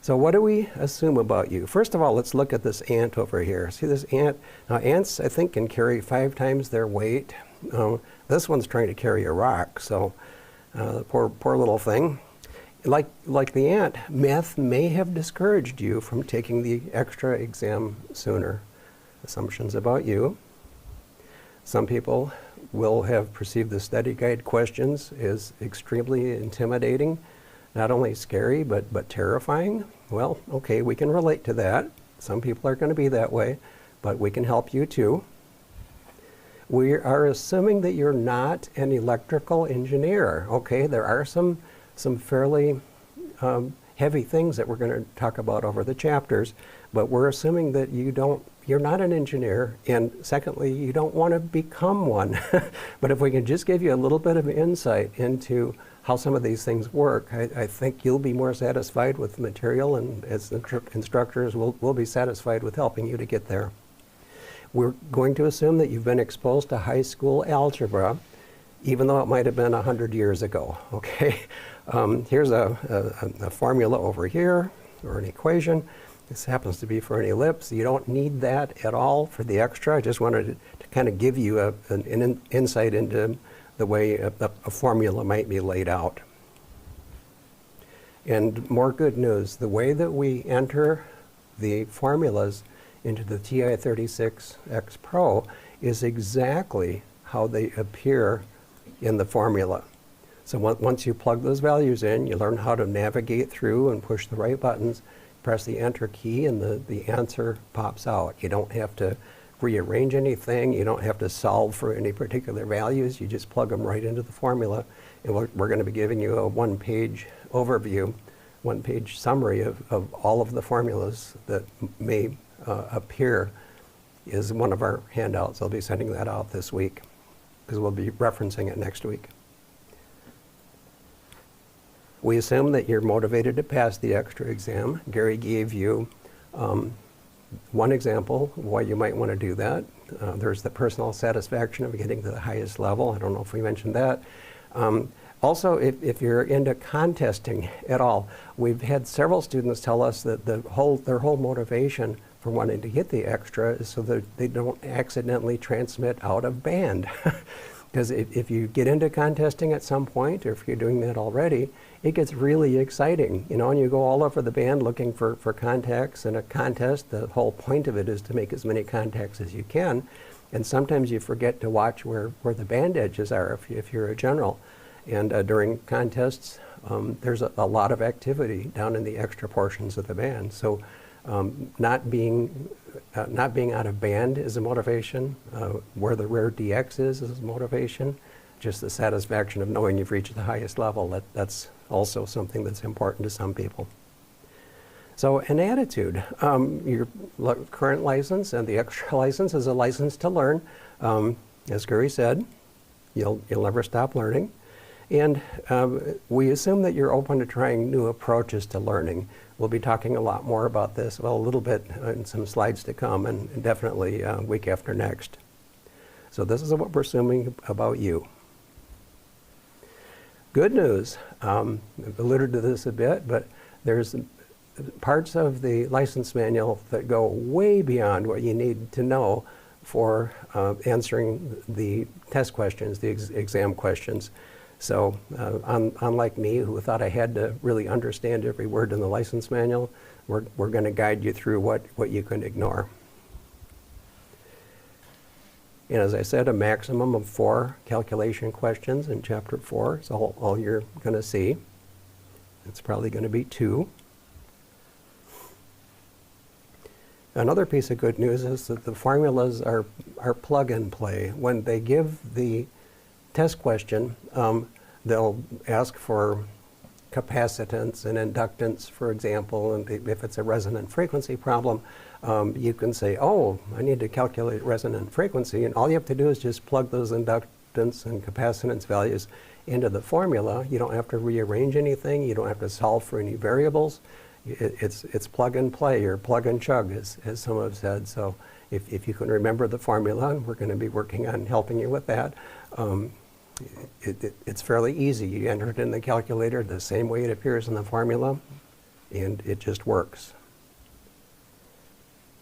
So what do we assume about you? First of all, let's look at this ant over here. See this ant? Now ants, I think, can carry 5 times their weight. This one's trying to carry a rock, so poor little thing. Like the ant, math may have discouraged you from taking the extra exam sooner. Assumptions about you. Some people will have perceived the study guide questions as extremely intimidating. Not only scary, but terrifying. Well, okay, we can relate to that. Some people are going to be that way, but we can help you too. We are assuming that you're not an electrical engineer, okay? There are some fairly heavy things that we're going to talk about over the chapters, but we're assuming that you're not an engineer, and secondly, you don't want to become one. But if we can just give you a little bit of insight into how some of these things work, I think you'll be more satisfied with the material, and as instructors, we'll be satisfied with helping you to get there. We're going to assume that you've been exposed to high school algebra, even though it might have been 100 years ago, okay? Here's a formula over here, or an equation. This happens to be for an ellipse. You don't need that at all for the extra. I just wanted to kind of give you an insight into the way a formula might be laid out. And more good news, the way that we enter the formulas into the TI-36X Pro is exactly how they appear in the formula. So once you plug those values in, you learn how to navigate through and push the right buttons, press the enter key, and the answer pops out. You don't have to rearrange anything. You don't have to solve for any particular values. You just plug them right into the formula. And we're going to be giving you a one-page overview, one-page summary of all of the formulas that may appear is one of our handouts. I'll be sending that out this week because we'll be referencing it next week. We assume that you're motivated to pass the extra exam. Gary gave you one example why you might want to do that. There's the personal satisfaction of getting to the highest level. I don't know if we mentioned that. Also, if you're into contesting at all, we've had several students tell us that their whole motivation for wanting to get the extra is so that they don't accidentally transmit out of band. Because if you get into contesting at some point, or if you're doing that already, it gets really exciting, you know, and you go all over the band looking for contacts. In a contest, the whole point of it is to make as many contacts as you can. And sometimes you forget to watch where the band edges are if you're a general. And during contests, there's a lot of activity down in the extra portions of the band. So not being out of band is a motivation. Where the rare DX is a motivation. Just the satisfaction of knowing you've reached the highest level, that's also something that's important to some people. So an attitude. Your current license and the extra license is a license to learn. As Gary said, you'll never stop learning. And we assume that you're open to trying new approaches to learning. We'll be talking a lot more about this, well, a little bit in some slides to come, and definitely week after next. So this is what we're assuming about you. Good news, I've alluded to this a bit, but there's parts of the license manual that go way beyond what you need to know for answering the test questions, the exam questions. So unlike me, who thought I had to really understand every word in the license manual, we're going to guide you through what you can ignore. And as I said, a maximum of 4 calculation questions in Chapter 4 is all you're going to see. It's probably going to be 2. Another piece of good news is that the formulas are plug and play. When they give the test question, they'll ask for capacitance and inductance, for example, and if it's a resonant frequency problem, you can say, oh, I need to calculate resonant frequency, and all you have to do is just plug those inductance and capacitance values into the formula. You don't have to rearrange anything. You don't have to solve for any variables. It's plug and play, or plug and chug, as some have said. So if you can remember the formula, and we're going to be working on helping you with that, it's fairly easy. You enter it in the calculator the same way it appears in the formula, and it just works.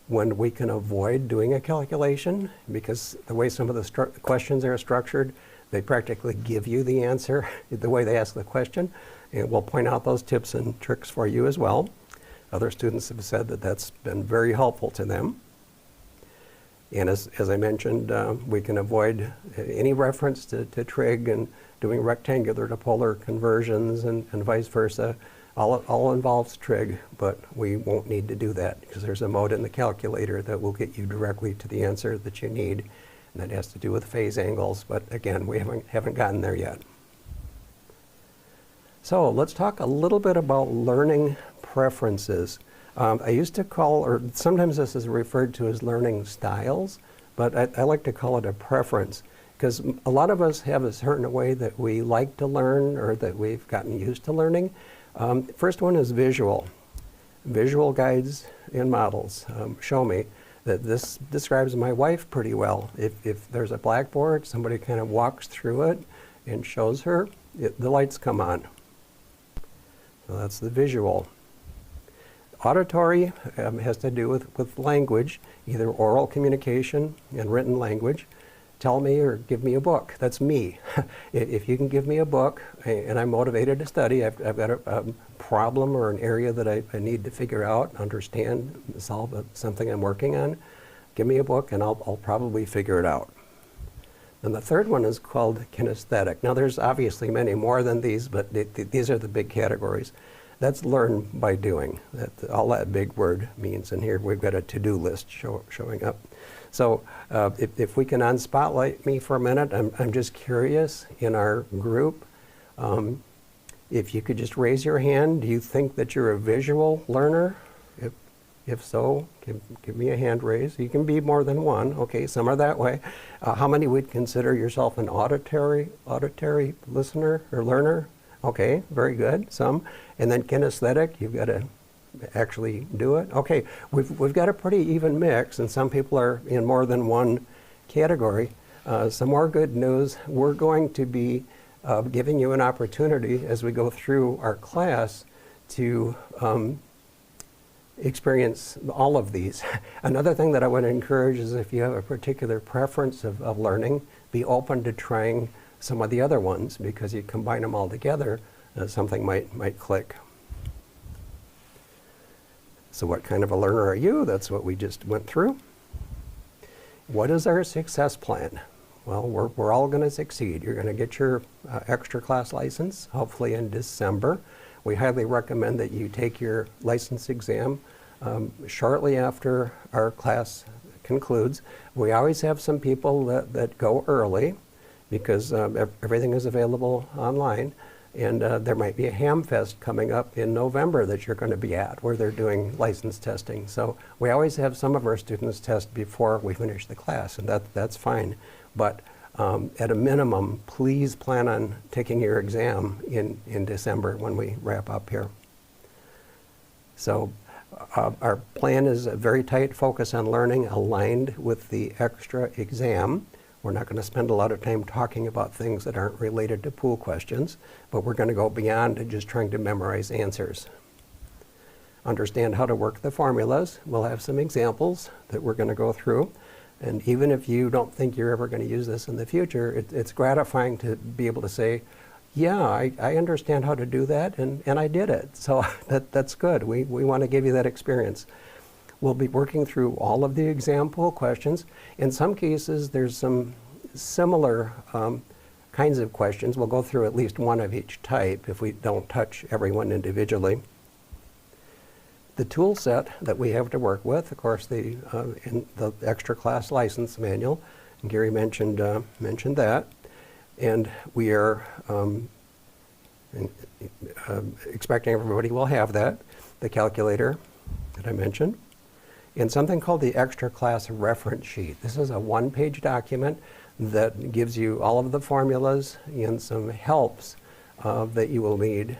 When we can avoid doing a calculation, because the way some of the questions are structured, they practically give you the answer the way they ask the question, and we'll point out those tips and tricks for you as well. Other students have said that that's been very helpful to them. And as I mentioned, we can avoid any reference to trig and doing rectangular to polar conversions and vice versa. All involves trig, but we won't need to do that because there's a mode in the calculator that will get you directly to the answer that you need. And that has to do with phase angles, but again, we haven't gotten there yet. So let's talk a little bit about learning preferences. I used to call, or sometimes this is referred to as learning styles, but I like to call it a preference, because a lot of us have a certain way that we like to learn or that we've gotten used to learning. First one is visual. Visual guides and models show me that this describes my wife pretty well. If there's a blackboard, somebody kind of walks through it and shows her, the lights come on. So that's the visual. Auditory has to do with language, either oral communication and written language. Tell me or give me a book. That's me. If you can give me a book and I'm motivated to study, I've got a problem or an area that I need to figure out, understand, solve something I'm working on, give me a book and I'll probably figure it out. And the third one is called kinesthetic. Now there's obviously many more than these, but these are the big categories. That's learn by doing. All that big word means. And here we've got a to-do list showing up. So if we can unspotlight me for a minute, I'm just curious in our group, if you could just raise your hand, do you think that you're a visual learner? If so, give me a hand raise. You can be more than one. Okay, some are that way. How many would consider yourself an auditory listener or learner? Okay, very good, some. And then kinesthetic, you've got to actually do it. Okay, we've got a pretty even mix, and some people are in more than one category. Some more good news, we're going to be giving you an opportunity as we go through our class to experience all of these. Another thing that I want to encourage is if you have a particular preference of learning, be open to trying some of the other ones, because you combine them all together, something might click. So what kind of a learner are you? That's what we just went through. What is our success plan? Well, we're all going to succeed. You're going to get your extra class license, hopefully in December. We highly recommend that you take your license exam shortly after our class concludes. We always have some people that go early because everything is available online. And there might be a ham fest coming up in November that you're going to be at where they're doing license testing. So we always have some of our students test before we finish the class, and that's fine. But at a minimum, please plan on taking your exam in December when we wrap up here. So our plan is a very tight focus on learning aligned with the extra exam. We're not going to spend a lot of time talking about things that aren't related to pool questions, but we're going to go beyond just trying to memorize answers. Understand how to work the formulas. We'll have some examples that we're going to go through. And even if you don't think you're ever going to use this in the future, it's gratifying to be able to say, yeah, I understand how to do that, and I did it. So that's good. We want to give you that experience. We'll be working through all of the exam pool questions. In some cases, there's some similar kinds of questions. We'll go through at least one of each type if we don't touch everyone individually. The tool set that we have to work with, of course, in the extra class license manual, and Gary mentioned that, and we are expecting everybody will have that, the calculator that I mentioned, and something called the extra class reference sheet. This is a one-page document that gives you all of the formulas and some helps that you will need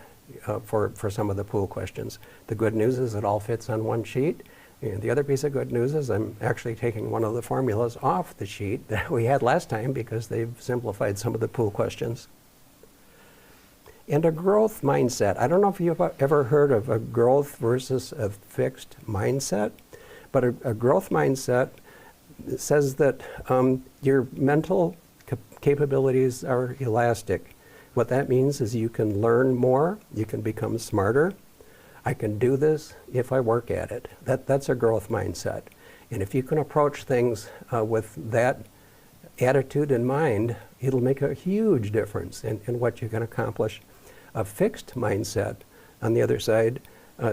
for some of the pool questions. The good news is it all fits on one sheet. And the other piece of good news is I'm actually taking one of the formulas off the sheet that we had last time because they've simplified some of the pool questions. And a growth mindset. I don't know if you've ever heard of a growth versus a fixed mindset, but a growth mindset says that your mental capabilities are elastic. What that means is you can learn more, you can become smarter. I can do this if I work at it. That's a growth mindset. And if you can approach things with that attitude in mind, it'll make a huge difference in what you can accomplish. A fixed mindset, on the other side,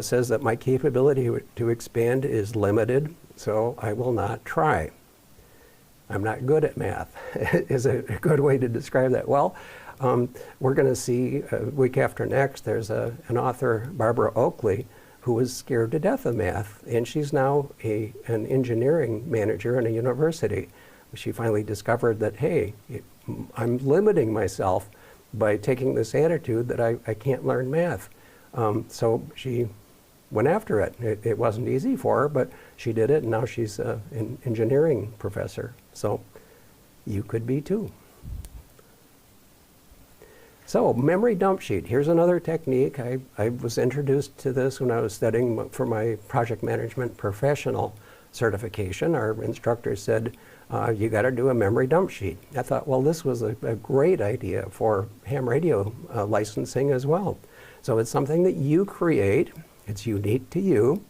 says that my capability to expand is limited, so I will not try. I'm not good at math is a good way to describe that. Well, we're going to see week after next, there's an author, Barbara Oakley, who was scared to death of math, and she's now an engineering manager in a university. She finally discovered that, hey, I'm limiting myself by taking this attitude that I can't learn math. So she went after it. It wasn't easy for her, but she did it, and now she's an engineering professor. So you could be too. So, memory dump sheet. Here's another technique. I was introduced to this when I was studying for my project management professional certification. Our instructor said, you got to do a memory dump sheet. I thought, well, this was a great idea for ham radio licensing as well. So it's something that you create. It's unique to you.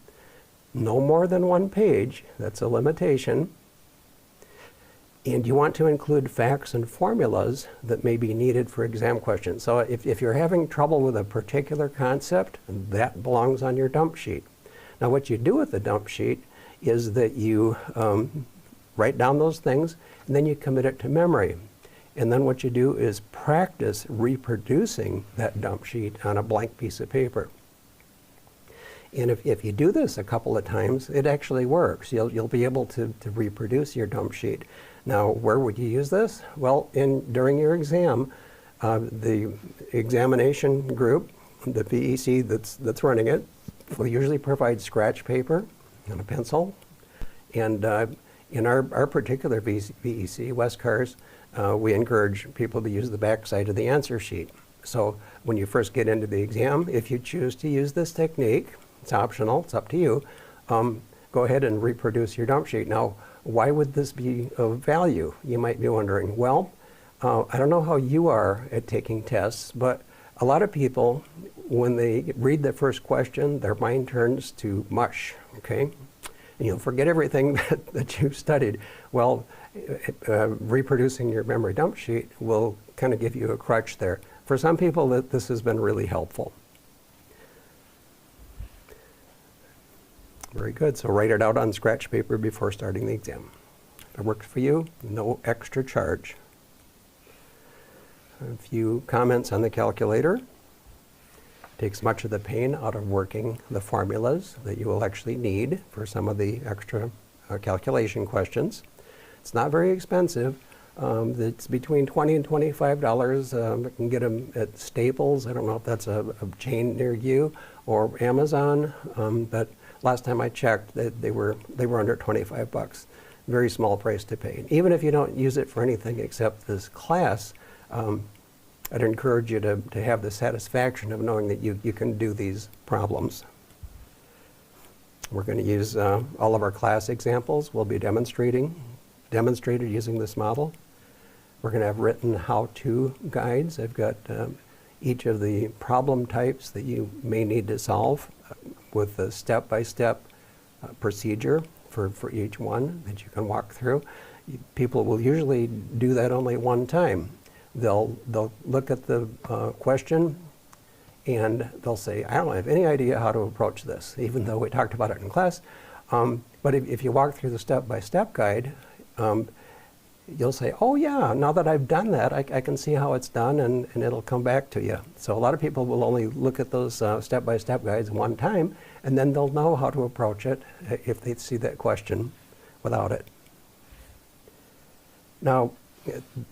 No more than one page. That's a limitation. And you want to include facts and formulas that may be needed for exam questions. So if you're having trouble with a particular concept, that belongs on your dump sheet. Now what you do with the dump sheet is that you write down those things, and then you commit it to memory. And then what you do is practice reproducing that dump sheet on a blank piece of paper. And if you do this a couple of times, it actually works. You'll be able to reproduce your dump sheet. Now, where would you use this? Well, during your exam, The examination group, the VEC that's running it, will usually provide scratch paper and a pencil. And in our particular VEC, West Cars, we encourage people to use the back side of the answer sheet. So when you first get into the exam, if you choose to use this technique, it's optional, it's up to you, go ahead and reproduce your dump sheet. Now, why would this be of value? You might be wondering. Well, I don't know how you are at taking tests, but a lot of people, when they read the first question, their mind turns to mush, okay? And you'll forget everything that you've studied. Well, reproducing your memory dump sheet will kind of give you a crutch there. For some people, this has been really helpful. Very good. So write it out on scratch paper before starting the exam. If it works for you, no extra charge. A few comments on the calculator. Takes much of the pain out of working the formulas that you will actually need for some of the extra calculation questions. It's not very expensive. It's between $20 and $25. You can get them at Staples. I don't know if that's a chain near you, or Amazon, but last time I checked, they were under 25 bucks. Very small price to pay. Even if you don't use it for anything except this class, I'd encourage you to have the satisfaction of knowing that you can do these problems. We're going to use all of our class examples. We'll be demonstrated using this model. We're going to have written how-to guides. I've got each of the problem types that you may need to solve with a step-by-step procedure for each one that you can walk through. People will usually do that only one time. They'll look at the question and they'll say, I don't have any idea how to approach this, even though we talked about it in class. But if you walk through the step-by-step guide, you'll say, oh yeah, now that I've done that, I can see how it's done, and it'll come back to you. So a lot of people will only look at those step-by-step guides one time, and then they'll know how to approach it if they see that question without it. Now,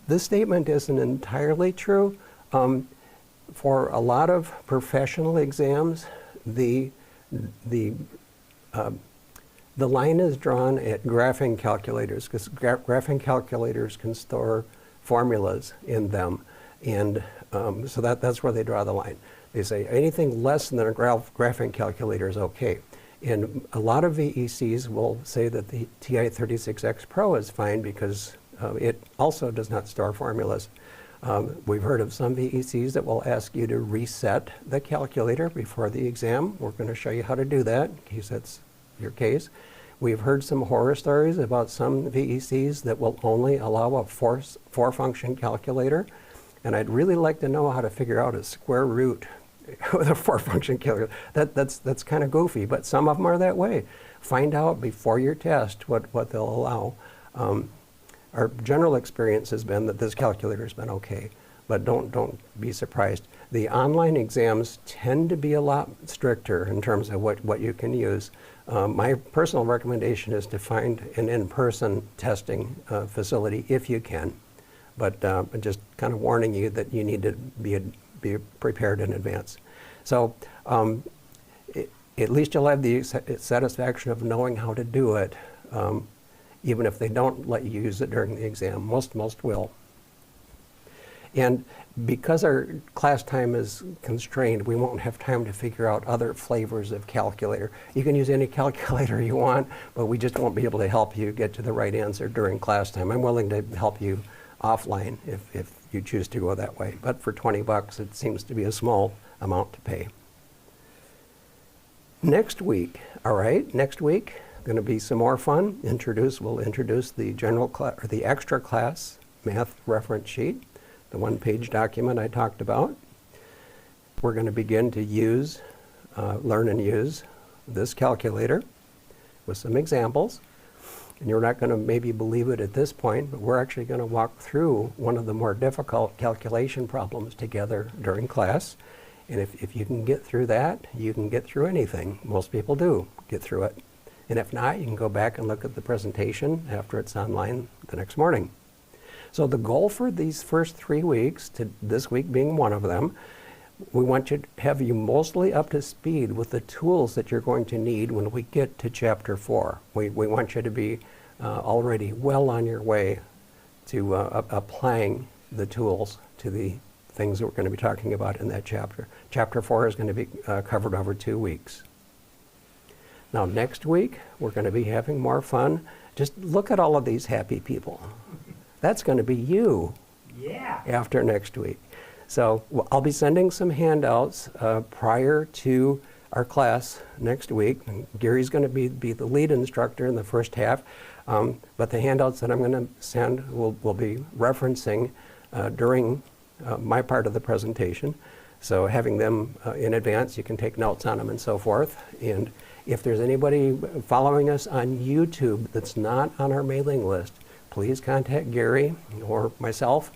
this statement isn't entirely true. For a lot of professional exams, the line is drawn at graphing calculators, because graphing calculators can store formulas in them. And so that's where they draw the line. They say anything less than a graphing calculator is okay. And a lot of VECs will say that the TI-36X Pro is fine because it also does not store formulas. We've heard of some VECs that will ask you to reset the calculator before the exam. We're going to show you how to do that in case that's your case. We've heard some horror stories about some VECs that will only allow a four-function calculator, and I'd really like to know how to figure out a square root with a four-function calculator. That's kind of goofy, but some of them are that way. Find out before your test what they'll allow. Our general experience has been that this calculator's been okay, but don't be surprised. The online exams tend to be a lot stricter in terms of what you can use. My personal recommendation is to find an in-person testing facility if you can, but just kind of warning you that you need to be prepared in advance. So at least you'll have the satisfaction of knowing how to do it, even if they don't let you use it during the exam. Most will. And because our class time is constrained, we won't have time to figure out other flavors of calculator. You can use any calculator you want, but we just won't be able to help you get to the right answer during class time. I'm willing to help you offline if you choose to go that way. But for 20 bucks, it seems to be a small amount to pay. Next week, all right, next week, going to be some more fun. We'll introduce the general class, or the extra class math reference sheet, the one-page document I talked about. We're going to begin to learn and use this calculator with some examples. And you're not going to maybe believe it at this point, but we're actually going to walk through one of the more difficult calculation problems together during class. And if you can get through that, you can get through anything. Most people do get through it. And if not, you can go back and look at the presentation after it's online the next morning. So the goal for these first 3 weeks, to this week being one of them, we want to have you mostly up to speed with the tools that you're going to need when we get to Chapter 4. We want you to be already well on your way to applying the tools to the things that we're going to be talking about in that chapter. Chapter 4 is going to be covered over 2 weeks. Now next week, we're going to be having more fun. Just look at all of these happy people. That's going to be you after next week. So I'll be sending some handouts prior to our class next week. And Gary's going to be the lead instructor in the first half, but the handouts that I'm going to send will be referencing during my part of the presentation. So having them in advance, you can take notes on them and so forth. And if there's anybody following us on YouTube that's not on our mailing list, please contact Gary or myself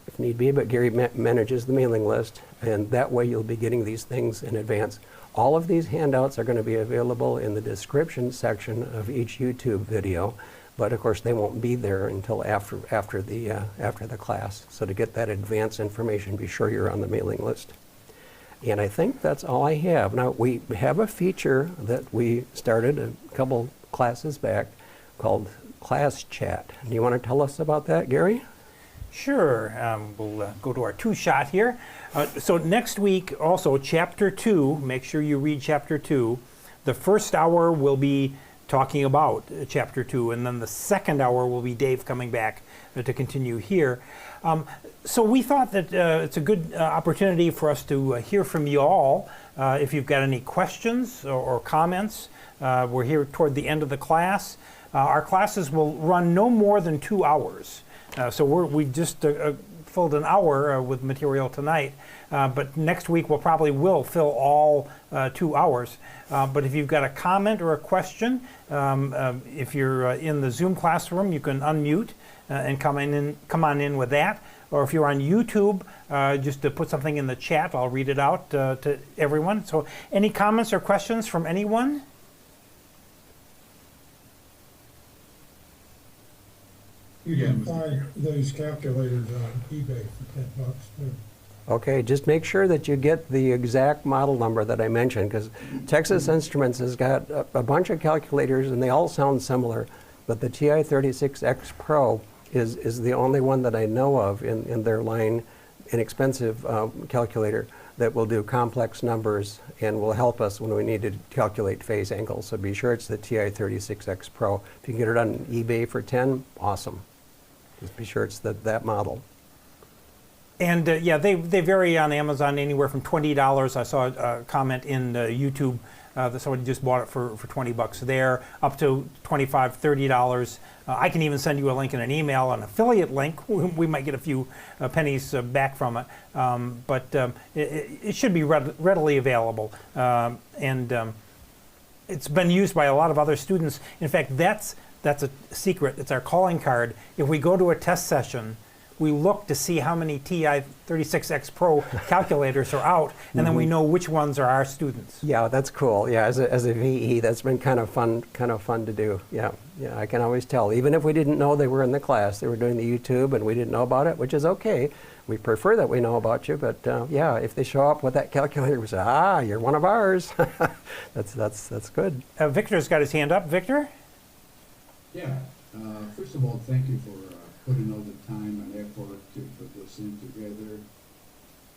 if need be, but Gary manages the mailing list, and that way you'll be getting these things in advance. All of these handouts are going to be available in the description section of each YouTube video, but of course they won't be there until after the class. So to get that advance information, be sure you're on the mailing list. And I think that's all I have. Now we have a feature that we started a couple classes back called Class Chat. Do you want to tell us about that, Gary? Sure. We'll go to our two-shot here. So next week, also, Chapter 2, make sure you read Chapter 2. The first hour will be talking about Chapter 2, and then the second hour will be Dave coming back to continue here. So we thought that it's a good opportunity for us to hear from you all. If you've got any questions or comments, we're here toward the end of the class. Our classes will run no more than 2 hours. So we just filled an hour with material tonight, but next week we'll probably fill all 2 hours. But if you've got a comment or a question, if you're in the Zoom classroom, you can unmute and come on in with that. Or if you're on YouTube, just to put something in the chat, I'll read it out to everyone. So any comments or questions from anyone? You can Buy those calculators on eBay for $10 too. Okay, just make sure that you get the exact model number that I mentioned, because Texas Instruments has got a bunch of calculators and they all sound similar, but the TI-36X Pro is the only one that I know of in their line, inexpensive calculator that will do complex numbers and will help us when we need to calculate phase angles. So be sure it's the TI-36X Pro. If you can get it on eBay for 10, awesome. Just be sure it's that model. And yeah, they vary on Amazon anywhere from $20. I saw a comment in YouTube that somebody just bought it for $20 there, up to $25, $30. I can even send you a link in an email, an affiliate link. We might get a few pennies back from it, but it should be readily available. And it's been used by a lot of other students. In fact, that's a secret. It's our calling card. If we go to a test session, we look to see how many TI-36X Pro calculators are out, and then we know which ones are our students. Yeah, that's cool. Yeah, as a VE, that's been kind of fun to do. Yeah, I can always tell. Even if we didn't know they were in the class, they were doing the YouTube, and we didn't know about it, which is okay. We prefer that we know about you, but yeah, if they show up with that calculator, we say, you're one of ours. That's good. Victor's got his hand up. Victor? Yeah. First of all, thank you for putting all the time and effort to put this in together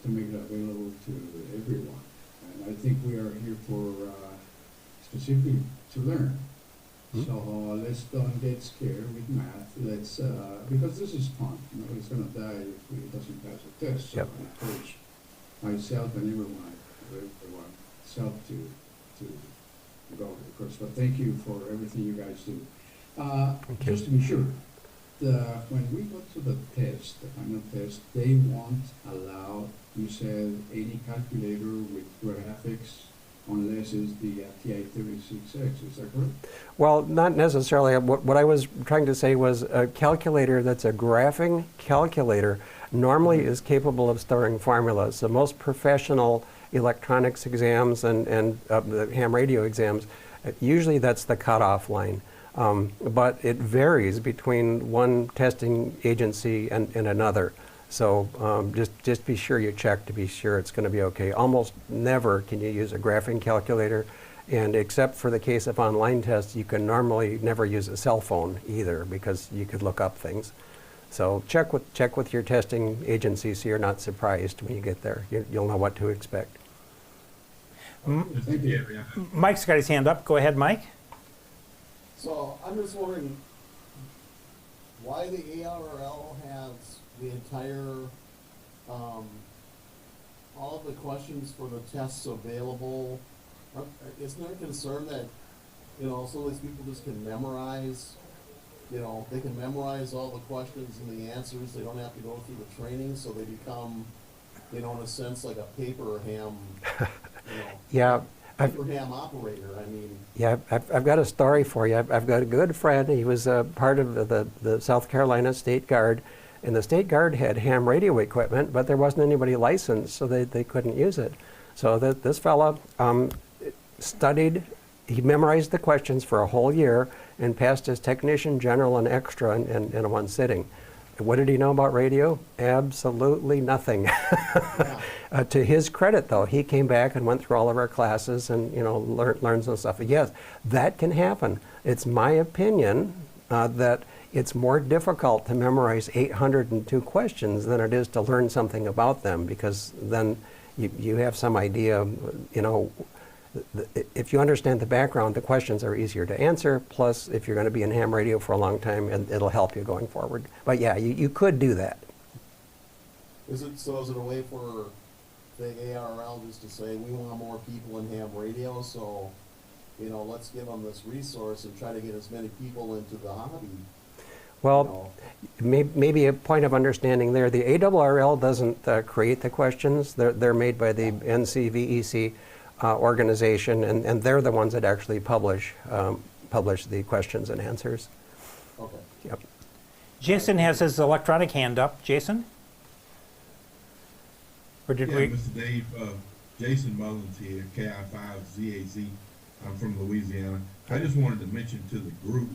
to make it available to everyone. And I think we are here for specifically to learn. So let's don't get scared with math. Let's because this is fun. It's going to die if it doesn't pass a test. So I encourage myself and everyone to go over the course. But thank you for everything you guys do. Just to be sure, when we go to the test, the final test, they won't allow, you said, any calculator with graphics unless it's the TI-36X, is that correct? Well, not necessarily. What I was trying to say was a calculator that's a graphing calculator normally is capable of storing formulas. So most professional electronics exams and the ham radio exams, usually that's the cutoff line. But it varies between one testing agency and another. So just be sure you check to be sure it's going to be okay. Almost never can you use a graphing calculator, and except for the case of online tests, you can normally never use a cell phone either because you could look up things. So check with your testing agency so you're not surprised when you get there. You'll know what to expect. Thank you. Mike's got his hand up. Go ahead, Mike. So I'm just wondering why the ARL has the entire, all of the questions for the tests available. Isn't there a concern that, some of these people just can memorize, they can memorize all the questions and the answers. They don't have to go through the training, so they become, in a sense, like a paper ham, Yeah. paper ham operator. I mean, Yeah, I've got a story for you. I've got a good friend. He was part of the South Carolina State Guard, and the State Guard had ham radio equipment, but there wasn't anybody licensed, so they couldn't use it. So this fella studied, he memorized the questions for a whole year and passed his technician, general, and extra in one sitting. What did he know about radio? Absolutely nothing. yeah. To his credit, though, he came back and went through all of our classes and learned some stuff. Yes, that can happen. It's my opinion that it's more difficult to memorize 802 questions than it is to learn something about them, because then you have some idea. If you understand the background, the questions are easier to answer. Plus, if you're going to be in ham radio for a long time, it'll help you going forward. But yeah, you could do that. Is it a way for the ARL just to say, we want more people in ham radio, so, let's give them this resource and try to get as many people into the hobby? Well, maybe a point of understanding there, the ARRL doesn't create the questions. They're made by the NCVEC organization, and they're the ones that actually publish the questions and answers. Okay. Yep. Jason has his electronic hand up. Jason? Or did we? Mr. Dave, Jason Mullins here, KI5ZAZ. I'm from Louisiana. I just wanted to mention to the group,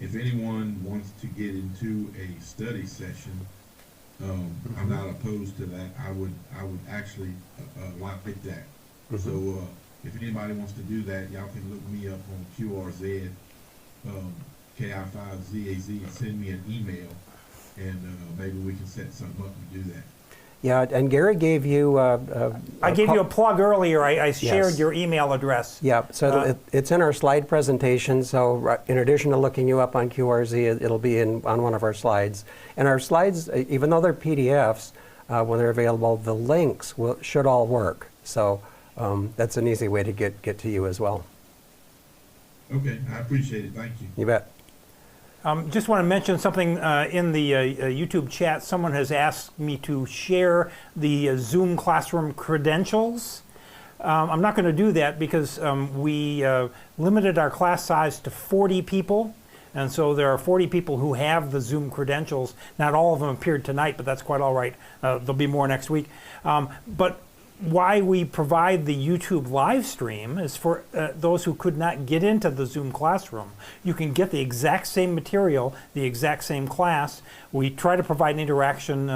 if anyone wants to get into a study session, I'm not opposed to that. I would actually like that. So if anybody wants to do that, y'all can look me up on QRZ, KI5ZAZ, and send me an email, and maybe we can set something up to do that. Yeah, and Gary gave you. I gave you a plug earlier. I shared Yes. your email address. Yeah, so it's in our slide presentation. So in addition to looking you up on QRZ, it'll be on one of our slides. And our slides, even though they're PDFs, when they're available, the links should all work. So that's an easy way to get to you as well. Okay, I appreciate it. Thank you. You bet. Just want to mention something in the YouTube chat. Someone has asked me to share the Zoom classroom credentials. I'm not going to do that because we limited our class size to 40 people. And so there are 40 people who have the Zoom credentials. Not all of them appeared tonight, but that's quite all right. There'll be more next week. But why we provide the YouTube live stream is for those who could not get into the Zoom classroom. You can get the exact same material, the exact same class. We try to provide interaction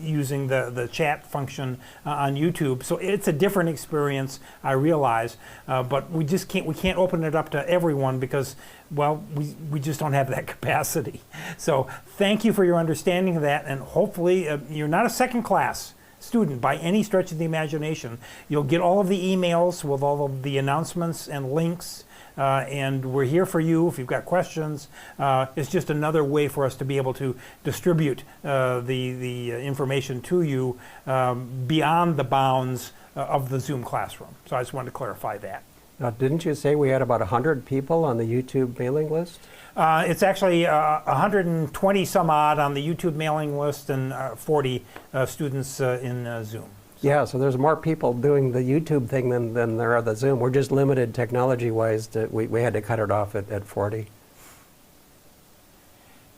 using the chat function on YouTube. So it's a different experience, I realize, but we can't open it up to everyone because, well, we just don't have that capacity. So thank you for your understanding of that, and hopefully you're not a second class student by any stretch of the imagination. You'll get all of the emails with all of the announcements and links, and we're here for you if you've got questions. It's just another way for us to be able to distribute the information to you beyond the bounds of the Zoom classroom. So I just wanted to clarify that. Now, didn't you say we had about 100 people on the YouTube mailing list? It's actually 120 some odd on the YouTube mailing list and 40 students in Zoom. Yeah, so there's more people doing the YouTube thing than there are the Zoom. We're just limited technology-wise. We had to cut it off at 40.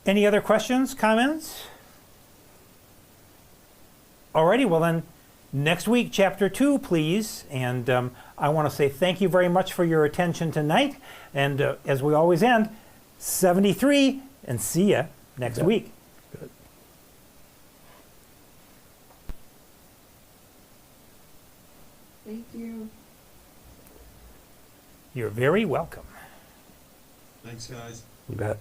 Any other questions, comments? Alrighty, well then, next week, Chapter 2, please. And I want to say thank you very much for your attention tonight. And as we always end, 73, and see you next week. Good. Thank you. You're very welcome. Thanks, guys. You bet.